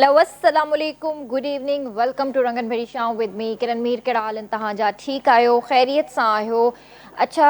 Hello अस्सलाम वालेकुम, good evening, welcome two रंगन भरी शाम विद मी किरण मीर। कहिड़ा हाल आहिनि तव्हांजा? ठीकु आहियो? ख़ैरियत सां आहियो? अच्छा,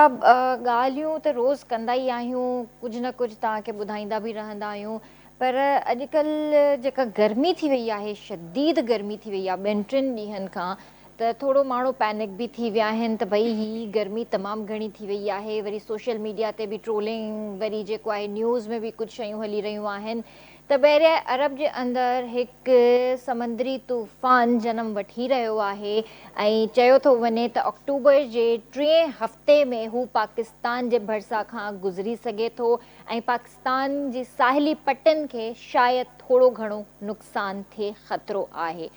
ॻाल्हियूं त रोज़ु कंदा ई आहियूं, कुझु न कुझु तव्हांखे ॿुधाईंदा बि रहंदा आहियूं। पर अॼुकल्ह जेका गर्मी थी वई आहे, शदीद गर्मी थी वई आहे ॿिनि टिनि ॾींहंनि खां, त थोरो माण्हू पैनिक बि थी विया आहिनि त भई ही गर्मी तमामु घणी थी वई आहे। वरी सोशल मीडिया ते बि ट्रोलिंग, वरी जेको आहे न्यूज़ में बि कुझु शयूं हली रहियूं आहिनि त ॿाहिरि अरब जे अंदरि हिकु समंद्री तूफ़ान जनम वठी रहियो आहे ऐं चयो थो वञे त अक्टूबर जे 3 हफ़्ते में हू पाकिस्तान जे भरिसां खां गुज़री सघे थो ऐं पाकिस्तान जी साहिली पटनि खे शायदि थोरो घणो नुक़सानु थिए, ख़तरो आहे।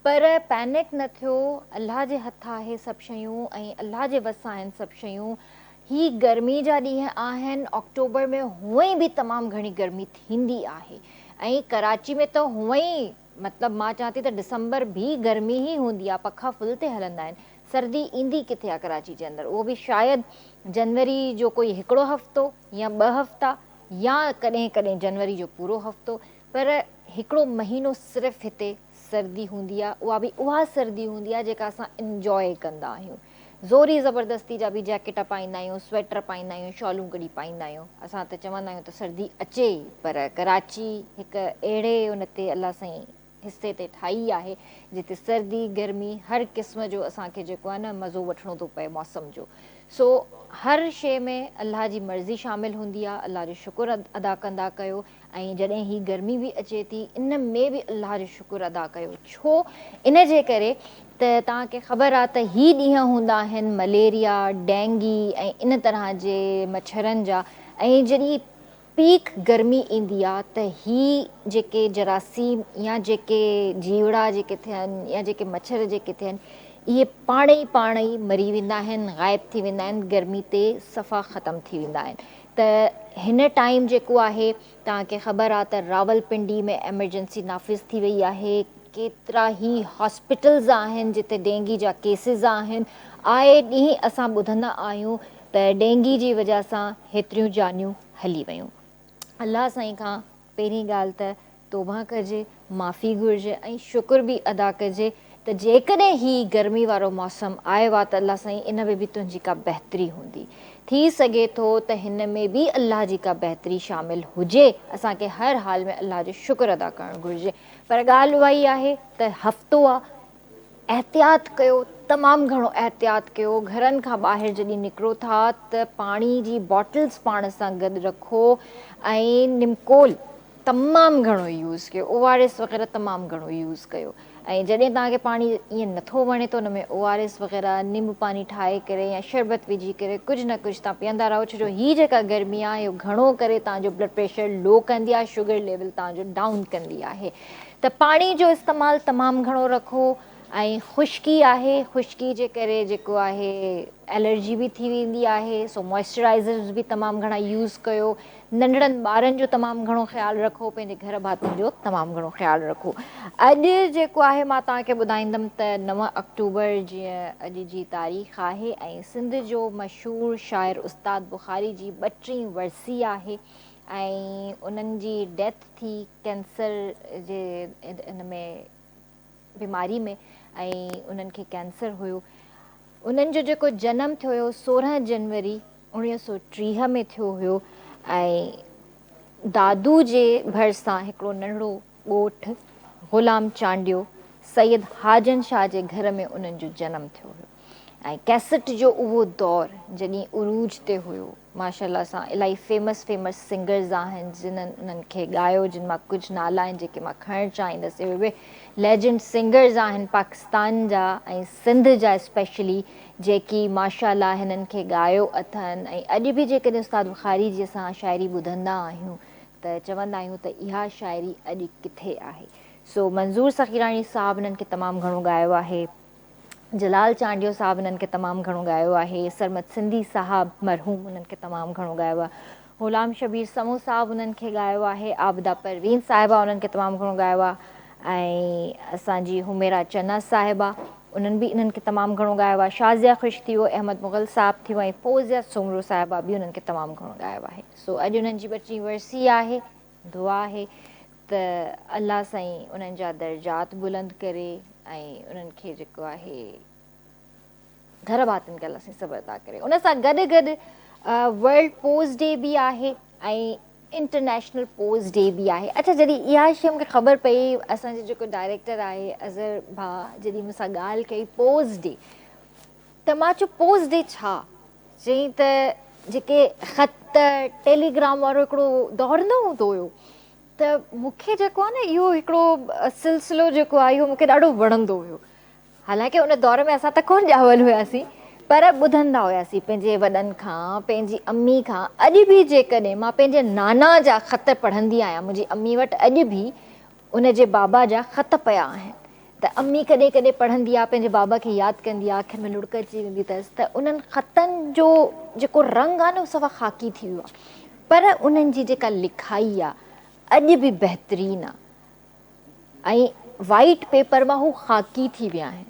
पर पैनिक न थियो, अलाह जे हथ आहे सभु शयूं ऐं अलाह जे वस आहिनि सभु शयूं। ही गर्मी जा ॾींहं आहिनि, अक्टूबर में हूअं ई बि तमामु घणी गर्मी थींदी आहे ऐं कराची में त हूअं ई मतिलबु मां चवां थी त डिसंबर बि गर्मी ई हूंदी आहे, पखा फुल ते हलंदा आहिनि। सर्दी ईंदी किथे आहे कराची जे अंदरि? उहो बि शायदि जनवरी जो कोई हिकिड़ो हफ़्तो या 2 हफ़्ता या कॾहिं कॾहिं जनवरी जो पूरो हफ़्तो, पर हिकिड़ो महीनो सिर्फ़ु हिते सर्दी हूंदी आहे। उहा बि उहा सर्दी हूंदी आहे जेका असां इंजॉय कंदा आहियूं। ज़ोरी ज़बरदस्ती जा बि जैकेट पाईंदा आहियूं, स्वेटर पाईंदा आहियूं, शॉलूं गॾी पाईंदा आहियूं। असां त चवंदा आहियूं त सर्दी अचे, पर कराची हिकु अहिड़े उन ते अलाह साईं हिसे ते ठाही आहे जिते सर्दी गर्मी हर क़िस्म जो असांखे जेको आहे न मज़ो वठिणो थो पए मौसम जो। सो हर शइ में अलाह जी मर्ज़ी शामिलु हूंदी आहे, अलाह जो शुक्र अदा कंदा कयो। ऐं जॾहिं ही गर्मी बि अचे थी, इन में बि अलाह जो शुक्र अदा कयो। छो? इन जे करे त तव्हांखे ख़बर आहे त ही ॾींहं हूंदा आहिनि मलेरिया, डेंगी ऐं इन तरह जे मच्छरनि जा। ऐं जॾहिं पीक गर्मी ईंदी आहे त ही जेके जरासीम या जेके जीवड़ा जेके थियनि या जेके मच्छर जेके थियनि, इहे पाण ई मरी वेंदा आहिनि, ग़ाइबु थी वेंदा आहिनि, गर्मी ते सफ़ा ख़तमु थी वेंदा आहिनि। त हिन टाइम जेको आहे तव्हांखे ख़बर आहे त रावलपिंडी में एमरजेंसी नाफ़िज़ थी वई आहे। केतिरा ई हॉस्पिटल्स आहिनि जिते डेंगी जा केसिस आहिनि। आए ॾींहुं असां ॿुधंदा आहियूं त डेंगी जी वजह सां हेतिरियूं जानियूं हली वियूं। अलाह साईं खां पहिरीं ॻाल्हि त तौबा कजे, माफ़ी घुरिजे ऐं शुक्र बि अदा कजे त जेकॾहिं ही गर्मी वारो मौसमु आयो आहे त अलाह साईं इन में बि तुंहिंजी का बहितरी हूंदी। थी सघे थो त हिन में बि अलाह जी का बहितरी शामिलु हुजे। असांखे हर हाल में अलाह जो शुक्र अदा करणु घुरिजे। पर ॻाल्हि उहा ई आहे त हफ़्तो आहे, एहतियात कयो, तमामु घणो एहतियात कयो। घरनि खां ॿाहिरि जॾहिं निकिरो था त पाणी जी बॉटल्स पाण सां गॾु रखो ऐं निमकोल तमामु घणो यूज़ कयो, ORS वग़ैरह तमामु घणो यूज़ कयो। ऐं जॾहिं तव्हांखे पाणी ईअं नथो वणे त हुन में ORS वग़ैरह निंबू पानी ठाहे करे या शरबत विझी करे कुझु न कुझु तव्हां पीअंदा रहो। छो जो हीअ जेका गर्मी आहे इहो घणो करे तव्हांजो ब्लड प्रेशर लो कंदी आहे, शुगर लेवल तव्हांजो डाउन कंदी आहे। त पाणी जो इस्तेमालु तमामु घणो रखो। ऐं ख़ुश्की आहे, ख़ुश्की जे करे जेको आहे एलर्जी बि थी वेंदी आहे, सो मॉइस्चराइज़र्स बि तमामु घणा यूज़ कयो। नंढड़नि ॿारनि जो तमामु घणो ख़्यालु रखो, पंहिंजे घर भातियुनि जो तमामु घणो ख़्यालु रखो। अॼु जेको आहे मां तव्हांखे ॿुधाईंदमि त 9 अक्टूबर जीअं अॼु जी तारीख़ आहे ऐं सिंध जो मशहूरु शाइर उस्ताद बुख़ारी जी 32वीं वरसी आहे ऐं उन्हनि जी डेथ थी कैंसर जे इन में बीमारी में ऐं उन्हनि खे कैंसर हुयो। उन्हनि जो जेको जनमु थियो हुयो 16 जनवरी 1930 में थियो हुयो ऐं दादू जे भरिसां हिकिड़ो नंढिड़ो ॻोठु ग़ुलाम चांडियो सैयद हाजन शाह जे घर में उन्हनि जो जनमु थियो हुयो। ऐं कैसेट जो उहो दौरु जॾहिं उरूज ते हुयो, माशाल्लाह सां इलाही फेमस सिंगर्स आहिनि जिन्हनि उन्हनि खे ॻायो, जिन मां कुझु नाला आहिनि जेके मां खणणु चाहींदसि। उहे लेजेंड सिंगर्स आहिनि पाकिस्तान जा ऐं सिंध जा स्पेशली, जेकी माशाल्लाह हिननि खे ॻायो अथनि। ऐं अॼु बि जेकॾहिं उस्ताद बुख़ारी जी असां शाइरी ॿुधंदा आहियूं त चवंदा आहियूं त इहा शाइरी अॼु किथे आहे। सो मंज़ूर सखीरानी साहब हिननि खे तमामु घणो ॻायो आहे, जलाल चांडियो साहब हिननि खे तमामु घणो ॻायो आहे, सरमद सिंधी साहब मरहूम हुननि खे तमामु घणो ॻायो आहे, ग़ुलाम शबीर समूह साहब हुननि खे ॻायो आहे, आबिदा परवीन साहिबा उन्हनि खे तमामु घणो ॻायो आहे ऐं असांजी हुमेरा चना साहिबा उन्हनि बि इन्हनि खे तमामु घणो ॻायो आहे। शाज़िया ख़ुशि थी वियो, अहमद मुग़ल साहब थी वियो ऐं फौज़िया सुमरो साहिबा बि उन्हनि खे तमामु घणो ॻायो आहे। सो अॼु उन्हनि जी 32वीं वरसी आहे, दुआ आहे त अल्लाह साईं उन्हनि जा दर्जात बुलंद करे ऐं उन्हनि खे जेको आहे घर भातियुनि खे अल्लाह साईं सब्र अता करे। उन सां गॾु गॾु वर्ल्ड पोस्ट डे बि आहे ऐं इंटरनेशनल पोस्ट डे बि आहे। अच्छा, जॾहिं इहा शइ मूंखे ख़बर पई, असांजो जेको डायरेक्टर आहे अज़हर भाउ जॾहिं मूंसां ॻाल्हि कई पोस्ट डे, त मां चयो पोस्ट डे छा? चई त जेके ख़त टेलीग्राम वारो हिकिड़ो दौर न हूंदो हुयो, त मूंखे जेको आहे न इहो हिकिड़ो सिलसिलो जेको आहे इहो मूंखे ॾाढो वणंदो हुयो। हालांकि उन दौर में असां त कोन ॼावल हुआसीं, पर ॿुधंदा हुआसीं पंहिंजे वॾनि खां, पंहिंजी अम्मी खां। अॼु बि जेकॾहिं मां पंहिंजे नाना जा ख़त पढ़ंदी आहियां, मुंहिंजी अम्मी वटि अॼु बि उनजे बाबा जा ख़त पिया आहिनि, त अम्मी कॾहिं कॾहिं पढ़ंदी आहे, पंहिंजे बाबा खे यादि कंदी आहे, अखियुनि में लुड़क अची वेंदी अथसि, त उन्हनि ख़तनि जो जेको रंग आहे न उहो सफ़ा ख़ाकी थी वियो आहे, पर उन्हनि जी जेका लिखाई आहे अॼु बि बहितरीनु आहे ऐं वाइट पेपर मां हू ख़ाकी थी विया आहिनि।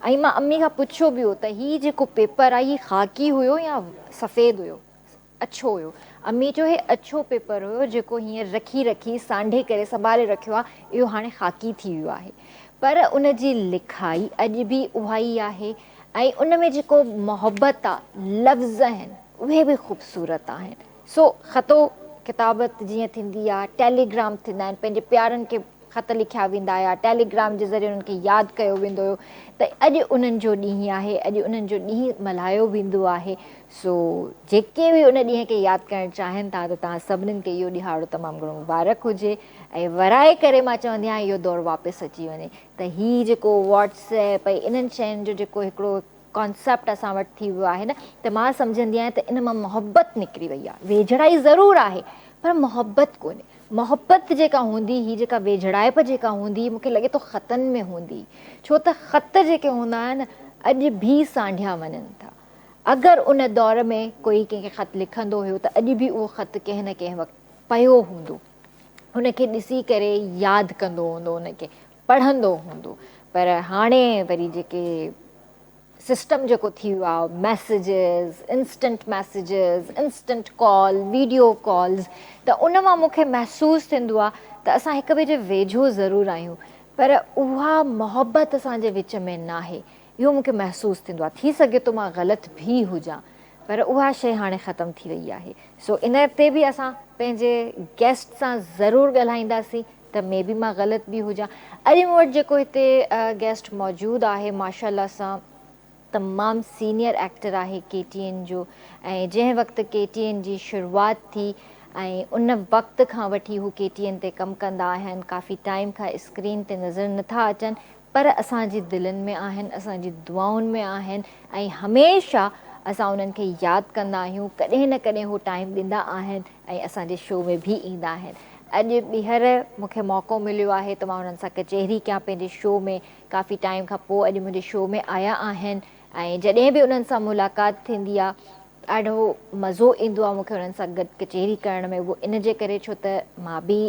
ऐं मां अम्मी खां पुछियो बि हो त हीउ जेको पेपर आहे हीउ ख़ाकी हुयो या सफ़ेद हुयो, अछो हुयो? अम्मी चयो हे अछो पेपर हुयो जेको हीअं रखी रखी सांढे करे संभाले रखियो आहे, इहो हाणे ख़ाकी थी वियो आहे। पर उन जी लिखाई अॼु बि उहा ई आहे ऐं उन में जेको मोहबत आहे, लफ़्ज़ आहिनि उहे बि ख़ूबसूरत आहिनि। सो ख़तो किताबत जीअं थींदी आहे, टेलीग्राम थींदा आहिनि, पंहिंजे प्यारनि खे ख़त लिखिया वेंदा हुआ, टेलीग्राम जे ज़रिए उन्हनि खे यादि कयो वेंदो हुयो, त अॼु उन्हनि जो ॾींहुं आहे, अॼु उन्हनि जो ॾींहुं मल्हायो वेंदो आहे। सो जेके बि उन ॾींहं खे यादि करणु चाहिनि था त तव्हां सभिनीनि खे इहो ॾिहाड़ो तमामु घणो मुबारक हुजे ऐं वराए करे मां चवंदी आहियां इहो दौरु वापसि अची वञे। त हीअ जेको व्हाट्सएप ऐं इन्हनि शयुनि जो जेको हिकिड़ो कॉन्सेप्ट असां वटि थी वियो आहे न, त मां सम्झंदी आहियां त इन मां मोहबत निकिरी वई आहे। वेझड़ाई ज़रूरु आहे पर मोहबत कोन्हे। मोहबत जेका हूंदी, हीअ जेका वेझड़ाइप जेका हूंदी, मूंखे लॻे थो ख़तनि में हूंदी, छो त ख़त जेके हूंदा आहिनि अॼु बि सांढिया वञनि था। अगरि उन दौर में कोई कंहिंखे ख़त लिखंदो हुयो त अॼु बि उहो ख़त कंहिं न कंहिं वक़्तु पियो हूंदो, हुनखे ॾिसी करे यादि कंदो हूंदो, हुनखे पढ़ंदो हूंदो। पर हाणे वरी जेके सिस्टम जेको थी वियो आहे, messages, instant call, video calls, त उन मां मूंखे महसूसु थींदो आहे त असां हिक ॿिए जे वेझो ज़रूरु आहियूं, पर उहा मोहबत असांजे विच में न आहे। इहो मूंखे महसूसु थींदो आहे। थी सघे थो मां ग़लति बि हुजां, पर उहा शइ हाणे ख़तमु थी वई आहे। सो इन ते बि असां पंहिंजे गेस्ट सां ज़रूरु ॻाल्हाईंदासीं, त मे बि मां ग़लति बि हुजां। अॼु मूं वटि जेको हिते गेस्ट मौजूदु आहे, माशाअल्लाह सां तमामु सीनियर एक्टर आहे KTN जो, ऐं जंहिं वक़्तु KTN जी शुरूआति थी ऐं उन वक़्त खां वठी हू KTN ते कमु कंदा आहिनि, काफ़ी टाइम खां स्क्रीन ते नज़र नथा अचनि, पर असांजी दिलनि में आहिनि, असांजी दुआउनि में आहिनि ऐं हमेशह असां उन्हनि खे यादि कंदा आहियूं। कॾहिं न कॾहिं हू टाइम ॾींदा आहिनि ऐं असांजे शो में बि ईंदा आहिनि। अॼु ॿीहर मूंखे मौक़ो मिलियो आहे त मां उन्हनि सां कचहरी कयां पंहिंजे शो में। काफ़ी टाइम खां पोइ अॼु मुंहिंजे शो में आया आहिनि ऐं जॾहिं बि उन्हनि सां मुलाक़ात थींदी आहे ॾाढो मज़ो ईंदो आहे मूंखे उन्हनि सां गॾु कचहरी करण में। उहो इन जे करे छो त मां बि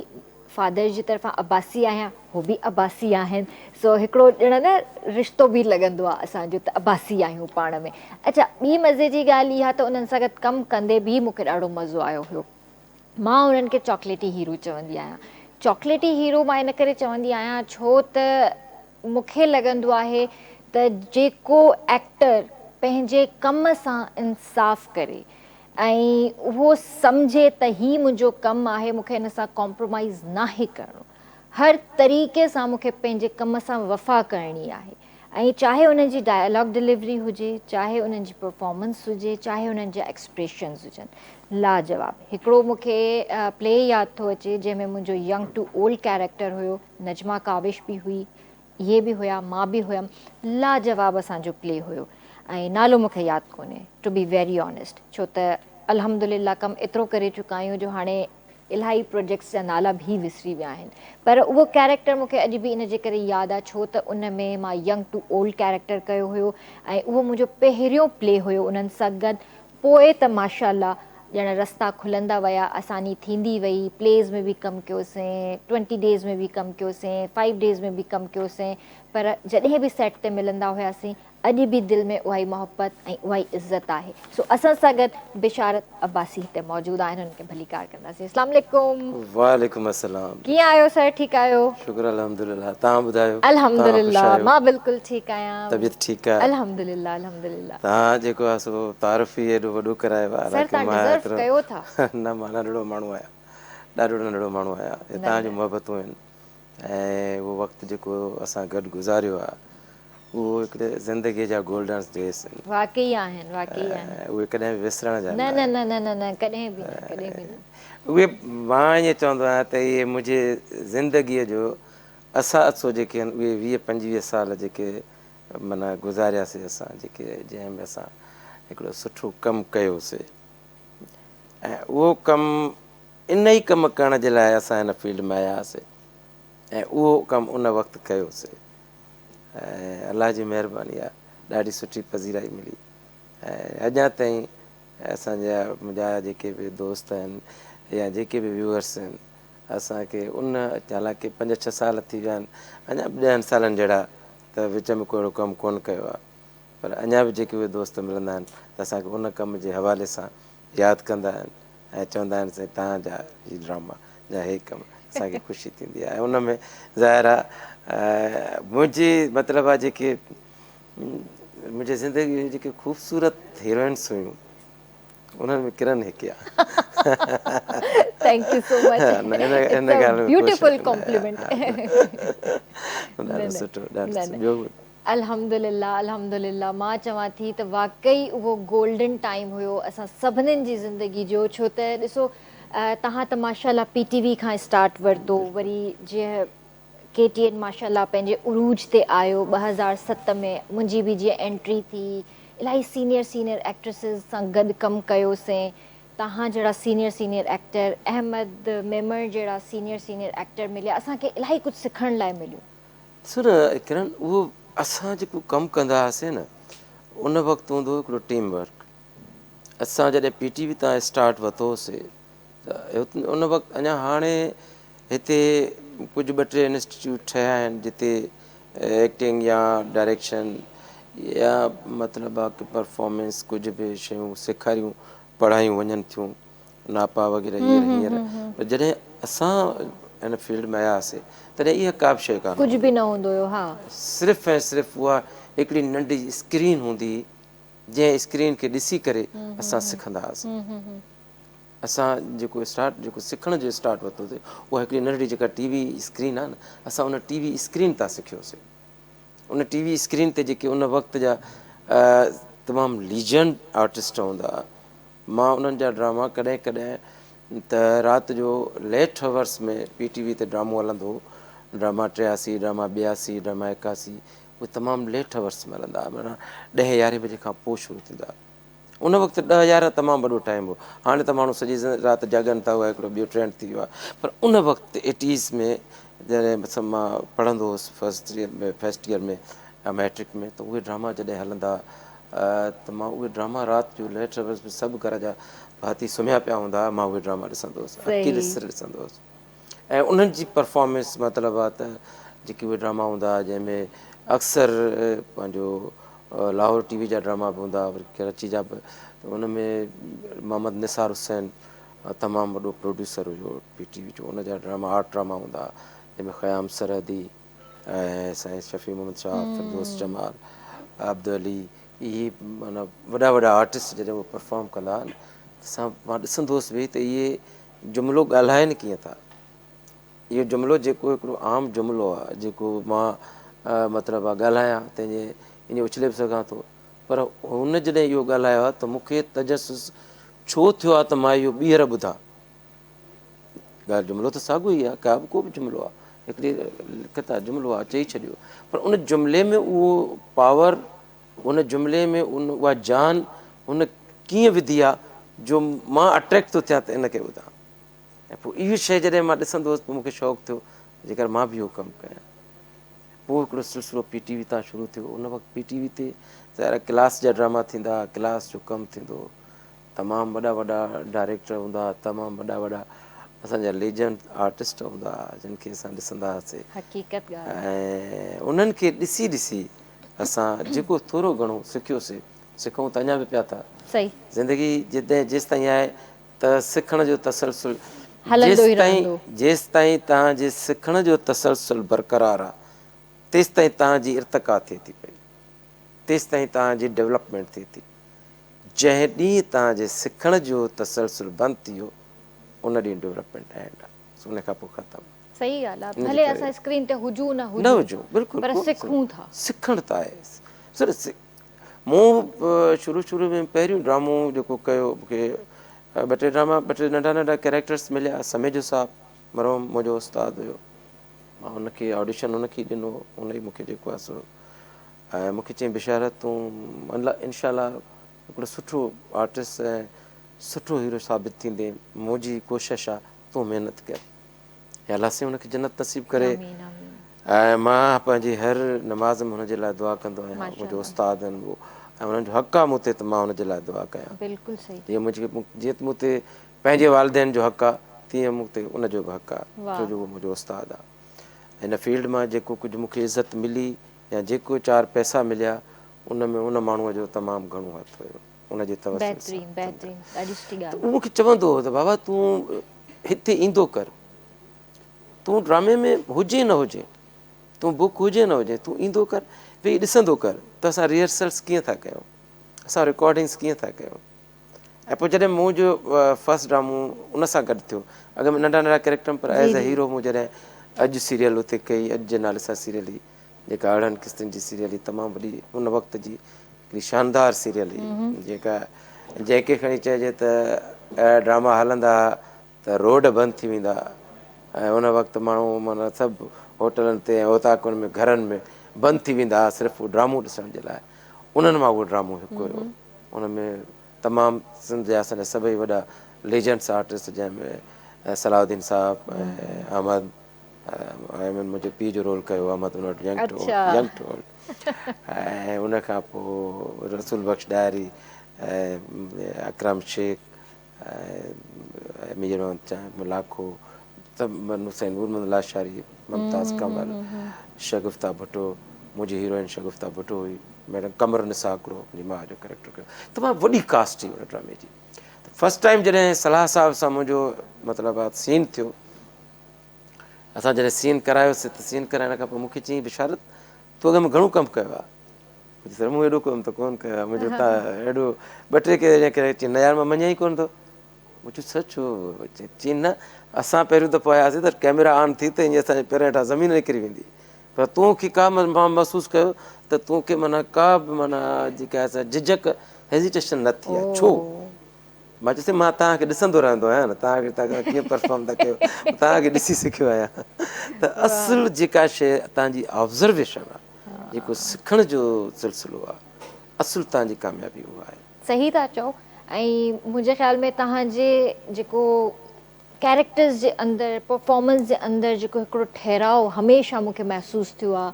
फादर जी तरफ़ां अब्बासी आहियां, हो बि अब्बासी आहिनि। सो हिकिड़ो ॼण न रिश्तो बि लॻंदो आहे असांजो, त अब्बासी आहियूं पाण में। अच्छा, ॿी मज़े जी ॻाल्हि इहा त उन्हनि सां गॾु कमु कंदे बि मूंखे ॾाढो मज़ो आयो हुयो। मां उन्हनि खे चॉकलेटी हीरो चवंदी आहियां। चॉकलेटी हीरो मां इन करे चवंदी आहियां छो त मूंखे लॻंदो आहे त जेको एक्टर पंहिंजे कम सां इंसाफ़ करे ऐं उहो सम्झे त हीउ मुंहिंजो कमु आहे, मूंखे हिन सां कॉम्प्रोमाइज़ नाहे करिणो, हर तरीक़े सां मूंखे पंहिंजे कम सां वफ़ा करणी आहे। ऐं चाहे उन्हनि जी डायलॉग डिलीवरी हुजे, चाहे उन्हनि जी परफॉर्मेंस हुजे, चाहे उन्हनि जा एक्सप्रेशन्स हुजनि, लाजवाब। हिकिड़ो मूंखे प्ले यादि थो अचे जंहिंमें मुंहिंजो यंग टू ओल्ड कैरेक्टर हुयो, नजमा काविश बि हुई, इहे बि हुया, मां बि हुयमि। लाजवाब असांजो प्ले हुयो ऐं नालो मूंखे यादि कोन्हे, टू बी वेरी ऑनेस्ट, छो त अल्हम्दुलिल्लाह कमु एतिरो करे चुका आहियूं जो हाणे इलाही प्रोजेक्ट्स जा नाला बि विसरी विया आहिनि। पर उहो कैरेक्टर मूंखे अॼु बि इन जे करे यादि आहे छो त उन में मां यंग टू ओल्ड कैरेक्टर कयो हुयो ऐं उहो मुंहिंजो पहिरियों प्ले हुयो उन्हनि सां गॾु। पोइ त माशाअल्लाह ॼण रस्ता खुलंदा विया, आसानी थींदी वई। प्लेज़ में बि कमु कयोसीं, 20 डेज़ में बि कमु कयोसीं, 5 डेज़ में बि कमु कयोसीं। पर जॾहिं बि सेट ते मिलंदा हुआसीं अॼु बि दिलि में उहा ई मोहब्बत ऐं उहा ई इज़त आहे। सो असां सां गॾु बिशारत अब्बासी हिते मौजूदु आहिनि, हुनखे भलीकार कंदासीं। अस्सलाम वालेकुम। वालेकुम अस्सलाम। कीअं आहियो सर? ठीकु आहियो? शुक्र अल्हम्दुलिल्लाह। तव्हां ॿुधायो, तव्हां ख़ुशि अल्हम्दुलिल्लाह, आहियो? मां बिल्कुलु ठीकु आहियां। तबियत ठीकु आहे? अल्हम्दुलिल्लाह अल्हम्दुलिल्लाह। तव्हां जेको आहे सो तारीफ़ ई एॾो वॾो करायो आहे, सर हालांकि तव्हां मां डिज़र्व एतिरो कयो था। न, मां नंढिड़ो माण्हू आहियां, ॾाढो नंढिड़ो माण्हू आहियां। न हितां न जूं मोहबतूं आहिनि ऐं उहो वक़्तु जेको असां गॾु गुज़ारियो आहे, उहो हिकिड़े ज़िंदगीअ जा गोल्डन डेज़ आहिनि। वाक़ई आहिनि, वाक़ई आहिनि। उहे कॾहिं बि विसरण जा न न न आहिनि। न न न न कॾहिं बि न, कॾहिं बि न। उहे मां ईअं चवंदो आहियां त इहे मुंहिंजे ज़िंदगीअ जो असां जेके आहिनि उहे 20-25 साल जेके माना गुज़ारियासीं असां, जेके जंहिंमें असां हिकिड़ो सुठो कमु कयोसीं ऐं उहो कमु इन ई कमु करण जे लाइ असां हिन फील्ड में आया हुआसीं ऐं उहो कमु उन वक़्तु कयोसीं ऐं अलाह जी महिरबानी आहे, ॾाढी सुठी पज़ीराई मिली ऐं अञा ताईं असांजा मुंहिंजा जेके बि दोस्त आहिनि या जेके बि व्यूअर्स आहिनि, असांखे उन हालांकि 5-6 साल थी विया आहिनि, अञा 10 सालनि जहिड़ा त विच में को अहिड़ो कमु कोन कयो आहे, पर अञा बि जेके उहे दोस्त मिलंदा आहिनि त असांखे उन कम जे हवाले सां यादि कंदा आहिनि ऐं चवंदा आहिनि साईं तव्हांजा हीअ ड्रामा या इहे कमु असांखे ख़ुशी थींदी आहे। ऐं उन में ज़ाहिर आहे मुंहिंजी मतिलबु आहे जेके मुंहिंजी ज़िंदगी जी जेके ख़ूबसूरत हीरोइन्स हुयूं उन्हनि में किरन हिकु आहे। Thank you so much. न इन इट्स अ ॻाल्हि में ख़ुशि ब्यूटीफुल न कॉम्प्लीमेंट। ॾाढो न न सुठो, ॾाढो न सुठो। न ॿियो अल्हम्दुलिल्लाह अल्हम्दुलिल्लाह। मां चवां थी त वाक़ई उहो गोल्डन टाइम हुयो असां सभिनीनि जी ज़िंदगी जो, छो त ॾिसो तव्हां त माशाल्लाह PTV खां स्टार्ट वरितो, बिल्कुलु वरी जीअं KTN माशाल्लाह पंहिंजे उरूज ते आयो 2007 में, मुंहिंजी बि जीअं एंट्री थी, इलाही सीनियर एक्ट्रेसिस सां गॾु कमु कयोसीं। तव्हां जहिड़ा सीनियर एक्टर, अहमद मेमर जहिड़ा सीनियर एक्टर मिलिया, असांखे इलाही कुझु सिखण लाइ मिलियो। ॾिसो न किरन, उहो असां जेको कमु कंदा हुआसीं न उन वक़्तु हूंदो हुओ हिकिड़ो टीम वर्क। असां जॾहिं PTV तां स्टार्ट वरितोसीं त उन वक़्तु अञा हाणे हिते कुझु 2-3 इंस्टीट्यूट ठहिया आहिनि जिते एक्टिंग या डायरेक्शन या मतिलबु आहे की परफॉर्मेंस कुझु बि शयूं सेखारियूं पढ़ायूं वञनि थियूं, नापा वग़ैरह हींअर। पर जॾहिं असां हिन फील्ड में आया हुआसीं तॾहिं इहा का बि शइ कान कुझु हूंदी बि हुई। न हूंदो हुयो। हा, सिर्फ़ु ऐं सिर्फ़ु उहा हिकिड़ी नंढी स्क्रीन हूंदी हुई, जंहिं स्क्रीन खे ॾिसी करे असां सिखंदा हुआसीं। असां जेको सिखण जो स्टार्ट वरितोसीं उहा हिकिड़ी नंढड़ी जेका TV स्क्रीन आहे न, असां उन TV स्क्रीन तां सिखियोसीं। उन TV स्क्रीन ते जेके उन वक़्त जा तमामु लीजेंड आर्टिस्ट हूंदा हुआ, मां उन्हनि जा ड्रामा कॾहिं त राति जो लेट अवर्स में PTV ते ड्रामो हलंदो हो, ड्रामा 83, ड्रामा 82, ड्रामा 81, उहे तमामु लेट अवर्स में हलंदा हुआ, माना 10-11 बजे खां पोइ शुरू थींदा हुआ। उन वक़्तु 10-11 तमामु वॾो टाइम हो। हाणे त माण्हू सॼी राति जाॻनि था, उहा हिकिड़ो ॿियो ट्रेंड थी वियो आहे। पर उन वक़्तु 80s में जॾहिं मां पढ़ंदो हुउसि फस्ट ईयर में मैट्रिक में, त उहे ड्रामा जॾहिं हलंदा त मां उहे ड्रामा राति जो लेट अवर्स में सभु घर जा भाती सुम्हिया पिया हूंदा हुआ, मां उहे ड्रामा ॾिसंदो हुउसि, अखी सही। ॾिसंदो हुउसि। ऐं उन्हनि जी परफॉर्मेंस मतिलबु आहे त जेके उहे ड्रामा हूंदा हुआ जंहिंमें अक्सर पंहिंजो लाहौर TV जा ड्रामा बि हूंदा हुआ, वरी कराची जा बि, त उन में मोहम्मद निसार हुसैन तमामु वॾो प्रोड्यूसर हुयो PTV जो, उन जा ड्रामा आर्ट ड्रामा हूंदा हुआ जंहिंमें ख़याम सरहदी ऐं साईं शफ़ी मोहम्मद शाह, फिरदौस जमाल, आब्द अली, इहे माना वॾा आर्टिस्ट जॾहिं उहे परफॉर्म कंदा हुआ न, मां ॾिसंदो हुउसि वेही त इहे जुमिलो ॻाल्हाइनि कीअं था। इहो जुमिलो जेको हिकिड़ो आम जुमिलो आहे, जेको मां मतिलबु आहे ॻाल्हायां तंहिंजे ईअं उछले बि सघां थो, पर हुन जॾहिं इहो ॻाल्हायो आहे त मूंखे तजसुस छो थियो आहे त मां इहो ॿीहर ॿुधां। ॻाल्हि जुमिलो त साॻियो ई आहे, को बि जुमिलो आहे, हिकिड़ी लिखत आहे, जुमिलो आहे, चई छॾियो, पर उन जुमिले में उहो पावर, उन जुमिले में उहा जान हुन कीअं विधी आहे जो मां अट्रैक्ट थो थियां त इन खे ॿुधां। ऐं पोइ इहा शइ जॾहिं मां ॾिसंदो हुउसि, पोइ मूंखे शौक़ु थियो जेकर मां बि इहो कमु कयां। पोइ हिकिड़ो सिलसिलो PTV तां शुरू थियो। उन वक़्तु PTV ते ज़ाहिर क्लास जा ड्रामा थींदा, क्लास जो कमु थींदो, तमामु वॾा डायरेक्टर हूंदा, तमामु वॾा असांजा लीजेंड आर्टिस्ट हूंदा जिन खे असां ॾिसंदा हुआसीं। हक़ीक़त ॻाल्हि आहे। ऐं उन्हनि खे ॾिसी असां जेको थोरो घणो सिखियोसीं सिखूं त अञा बि पिया था। सही ज़िंदगी जेसि ताईं आहे त सिखण जो तसलसल हलंदो ई रहंदो। जेसि ताईं तव्हांजे सिखण जो तसलसल बरक़रार आहे तेसि ताईं तव्हांजी इर्तिका थिए थी पई, तेसि ताईं तव्हांजी डेवलपमेंट थिए थी। जंहिं ॾींहुं तव्हांजे सिखण जो तसलसल बंदि थी वियो उन ॾींहुं डेवलपमेंट एंड आहे, उन खां पोइ ख़तमु। सही ॻाल्हि आहे, इन जे भले करे असां स्क्रीन ते हुजूं न न हुजूं हुजूं बिल्कुलु पर सिखूं था। सिखण त आहे सर। मूं शुरू में पहिरियों ड्रामो जेको कयो मूंखे ॿ टे नंढा नंढा कैरेक्टर्स मिलिया। समय जो साहब मरहूम मुंहिंजो उस्तादु हुयो, मां हुनखे ऑडिशन हुनखे ई ॾिनो, हुन ई मूंखे जेको आहे सो ऐं मूंखे चई बिशारत तूं इनशाला हिकिड़ो सुठो आर्टिस्ट ऐं सुठो हीरो साबित थींदे, मुंहिंजी कोशिशि आहे तूं महिनत कर। या अलाह साईं हुनखे जन्नत नसीब करे। आमीन आमीन। ऐं मां पंहिंजी हर नमाज़ में हुनजे लाइ दुआ कंदो आहियां। मुंहिंजो माशाअल्लाह। उस्तादु आहिनि उहो ऐं हुननि जो हक़ु आहे मूं ते त मां हुनजे लाइ दुआ कयां। बिल्कुलु सही। जीअं त मूं ते पंहिंजे वालिदेन जो हक़ु आहे तीअं मूं ते उनजो बि हक़ु आहे, छो वाह। जो उहो मुंहिंजो उस्तादु आहे। हिन फील्ड मां जेको कुझु मूंखे इज़त मिली या जेको 4 पैसा मिलिया उन में उन माण्हूअ जो तमामु घणो हथु हुयो, उनजे तवसुल सां। बहितरीन बहितरीन, ॾाढी सुठी त ॻाल्हि उहो मूंखे चवंदो हुओ त बाबा तूं हिते ईंदो कर, तूं ड्रामे में हुजे न हुजे, तूं बुक हुजे न हुजे, तूं ईंदो कर, वेही ॾिसंदो कर त असां रिहर्सल्स कीअं था कयूं, असां रिकॉर्डिंग्स कीअं था कयूं। ऐं पोइ जॾहिं मुंहिंजो फस्ट ड्रामो उन सां गॾु थियो, अॻ में नंढा नंढा कैरेक्टर पर जी एज़ अ जी। हीरो मूं जॾहिं अॼु सीरियल उते कई, अॼु जे नाले सां सीरियल हुई जेका 18 किस्तनि जी सीरियल हुई, तमामु वॾी उन वक़्त जी हिकिड़ी शानदार सीरियल हुई जेका जंहिंखे खणी चइजे त ड्रामा हलंदा त रोड बंदि थी वेंदा ऐं उन वक़्तु माण्हू माना सभु होटलनि ते ऐं ओताकुनि में घरनि में बंदि थी वेंदा हुआ सिर्फ़ु उहो ड्रामो ॾिसण जे लाइ। उन्हनि मां उहो ड्रामो हिकु हुयो। उन में तमामु सिंध जा असांजा सभई वॾा लेजेंड्स आर्टिस्ट जंहिंमें सलाउद्दीन साहब ऐं अहमद ऐं मुंहिंजे पीउ जो रोल कयो अहमद उन वटि अच्छा। Young to old. ऐं उनखां पोइ रसूल बख्श डायरी ऐं अकरम शेख ऐं मीर मोहम्मद चांद लाखो सभु हुसैन नूर लाशारी, मुमताज़ कंवल, शगुफ्ता भुट्टो, मुंहिंजी हीरोइन शगुफ्ता भुट्टो हुई, मैडम कमर निसा हिकिड़ो मुंहिंजी माउ जो कैरेक्टर कयो। तमामु वॾी कास्ट हुई हुन ड्रामे जी। फस्ट टाइम जॾहिं सलाह साहिब सां मुंहिंजो मतिलबु आहे सीन थियो, असां जॾहिं सीन करायोसीं त सीन कराइण खां पोइ मूंखे चयईं बिशारत तूं अॻ में घणो कमु कयो आहे। सर मूं हेॾो कमु त कोन कयो आहे, मुंहिंजो तव्हां हेॾो 2-3 करे न यार मां मञा ई कोन थो। मूं चयो सच छो? चई न असां पहिरियों दफ़ो आयासीं त कैमरा ऑन थी त ईअं असांजे पेर हेठां ज़मीन निकिरी वेंदी, पर तोखे का मां महसूसु कयो त तोखे माना का बि माना जेका आहे झिझक हेज़िटेशन न थी ओ आहे। छो? मां चयोसीं मां तव्हांखे ॾिसंदो रहंदो आहियां न, तव्हांखे तव्हां कीअं परफॉर्म था कयो, तव्हांखे ॾिसी सिखियो आहियां। त वाह। असुलु जेका शइ तव्हांजी ऑब्ज़र्वेशन आहे, जेको सिखण जो सिलसिलो आहे, असुलु तव्हांजी कामयाबी उहा आहे। सही था चओ। ऐं मुंहिंजे ख़्याल में तव्हांजे जेको कैरेक्टर्स जे अंदरि परफॉर्मेंस जे अंदरि जेको हिकिड़ो ठहिराउ हमेशह मूंखे महसूसु थियो आहे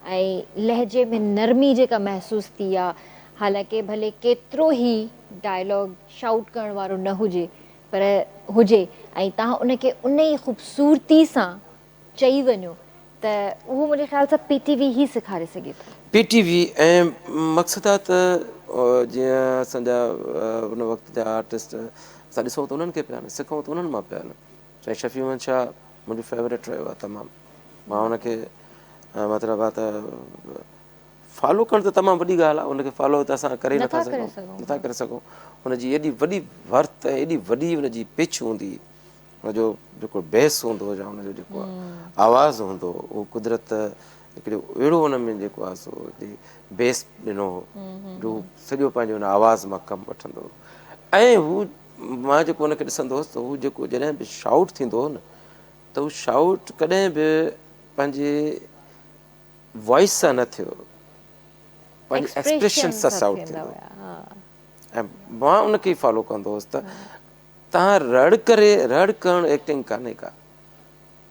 ऐं लहजे में नरमी जेका महसूसु थी आहे, हालांकि भले केतिरो ई डायलॉग शाउट करण वारो न हुजे पर हुजे ऐं तव्हां उनखे उन ई ख़ूबसूरती सां चई वञो त उहो मुंहिंजे ख़्याल सां PTV ई सेखारे सघे थो। PTV ऐं मक़सदु आहे त जीअं असांजा उन वक़्त जा आर्टिस्ट असां ॾिसूं त उन्हनि खे पिया न सिखूं त उन्हनि मां पिया न। चाहे शफ़ी अहमद शाह मुंहिंजो फेवरेट रहियो आहे तमामु, मां हुनखे मतिलबु आहे त फॉलो करणु त तमामु वॾी ॻाल्हि आहे, उनखे फॉलो त असां करे नथा सघूं, करे सघूं। हुनजी एॾी वॾी वर्थ एॾी वॾी हुनजी पिच हूंदी, हुनजो जेको बेस हूंदो या हुनजो जेको आवाज़ु हूंदो उहो कुदरत हिकिड़ो अहिड़ो हुन में जेको आहे सो बेस ॾिनो हो जो सॼो पंहिंजो हुन आवाज़ मां कमु वठंदो हो। ऐं हू मां जेको हुनखे ॾिसंदो हुउसि त हू जेको जॾहिं बि शाउट थींदो हो न त हू शाउट कॾहिं बि पंहिंजे वॉइस सां न थियो, पंहिंजे एक्सप्रेशन सां शाउट थींदो हो। ऐं मां उनखे ई फॉलो कंदो हुउसि त तव्हां रड़ करणु एक्टिंग कान्हे का,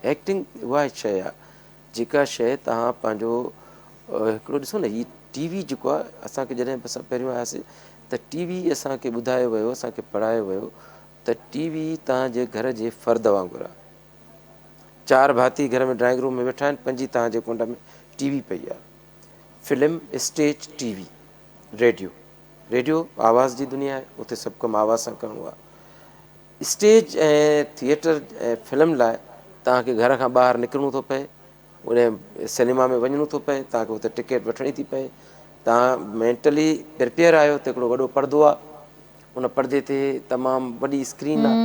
एक्टिंग उहा शइ आहे जेका शइ तव्हां पंहिंजो हिकिड़ो ॾिसो न हीअ TV जेको आहे असांखे जॾहिं असां पहिरियों आयासीं त TV असांखे ॿुधायो वियो, असांखे पढ़ायो वियो त TV तव्हांजे घर जे फ़र्द वांगुरु आहे। 4 भाती घर में ड्राइंग रूम में वेठा आहिनि, पंजी तव्हांजे कुंड में TV पई आहे। Film, stage, TV, radio. Radio आवाज़ जी दुनिया आहे, उते सभु कमु आवाज़ सां करिणो आहे। स्टेज ऐं थिएटर ऐं फिल्म लाइ तव्हांखे घर खां ॿाहिरि निकिरणो थो पए, उन सिनेमा में वञिणो थो पए, तव्हांखे उते टिकट वठणी थी पए, तव्हां मेंटली प्रिपेयर आहियो त हिकिड़ो वॾो परदो आहे, उन परदे ते तमामु वॾी स्क्रीन आहे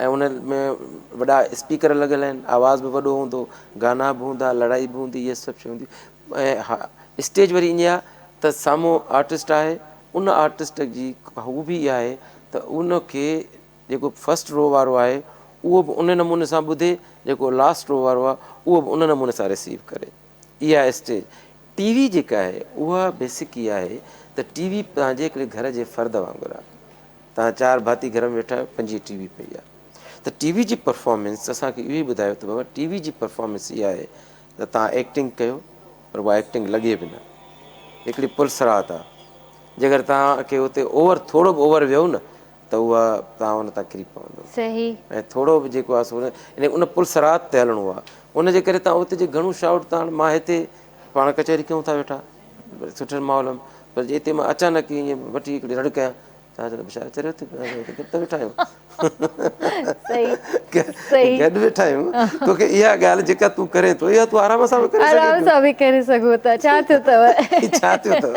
ऐं उन में वॾा स्पीकर लॻल आहिनि, आवाज़ बि वॾो हूंदो, गाना बि हूंदा, लड़ाई बि हूंदी, इहे सभु शयूं हूंदियूं। ऐं हा, स्टेज वरी ईअं आहे त साम्हूं आर्टिस्ट आहे, उन आर्टिस्ट जी हू बि इहा आहे त उनखे जेको फस्ट रो वारो आहे उहो बि उन नमूने सां ॿुधे, जेको लास्ट रो वारो आहे उहो बि उन नमूने सां रिसीव करे। इहा आहे स्टेज। टीवी जेका आहे उहा बेसिक इहा आहे त टीवी तव्हांजे हिकिड़े घर जे फ़र्द वांगुरु आहे। तव्हां 4 भाती घर में वेठा आहियो, पंहिंजी टीवी पई आहे, त टीवी जी परफॉर्मेंस असांखे इहो ई ॿुधायो त बाबा टीवी जी परफॉर्मेंस इहा आहे त तव्हां एक्टिंग कयो पर उहा एक्टिंग लॻे बि न। हिकिड़ी पुलसराहत आहे, जेकर तव्हांखे उते थोरो बि ओवर वियो न त उहा तव्हां उन तां किरी पवंदो। सही। ऐं थोरो बि जेको आहे उन पुलसराहत ते हलणो आहे, उनजे करे तव्हां उते जे घणो शाउट तव्हां मां हिते पाण कचहरी कयूं था वेठा सुठे माहौल में, पर हिते मां अचानक ईअं वठी हिकिड़ी रड़ कयां, तव्हां चवंदो छा चरियो गॾु वेठा आहियूं सही सही गॾु वेठा आहियूं, तोखे इहा ॻाल्हि जेका तूं करे थो इहा तूं आराम सां बि करे सघे आराम पियो। सां बि करे सघो था, छा थियो अथव? छा थियो अथव?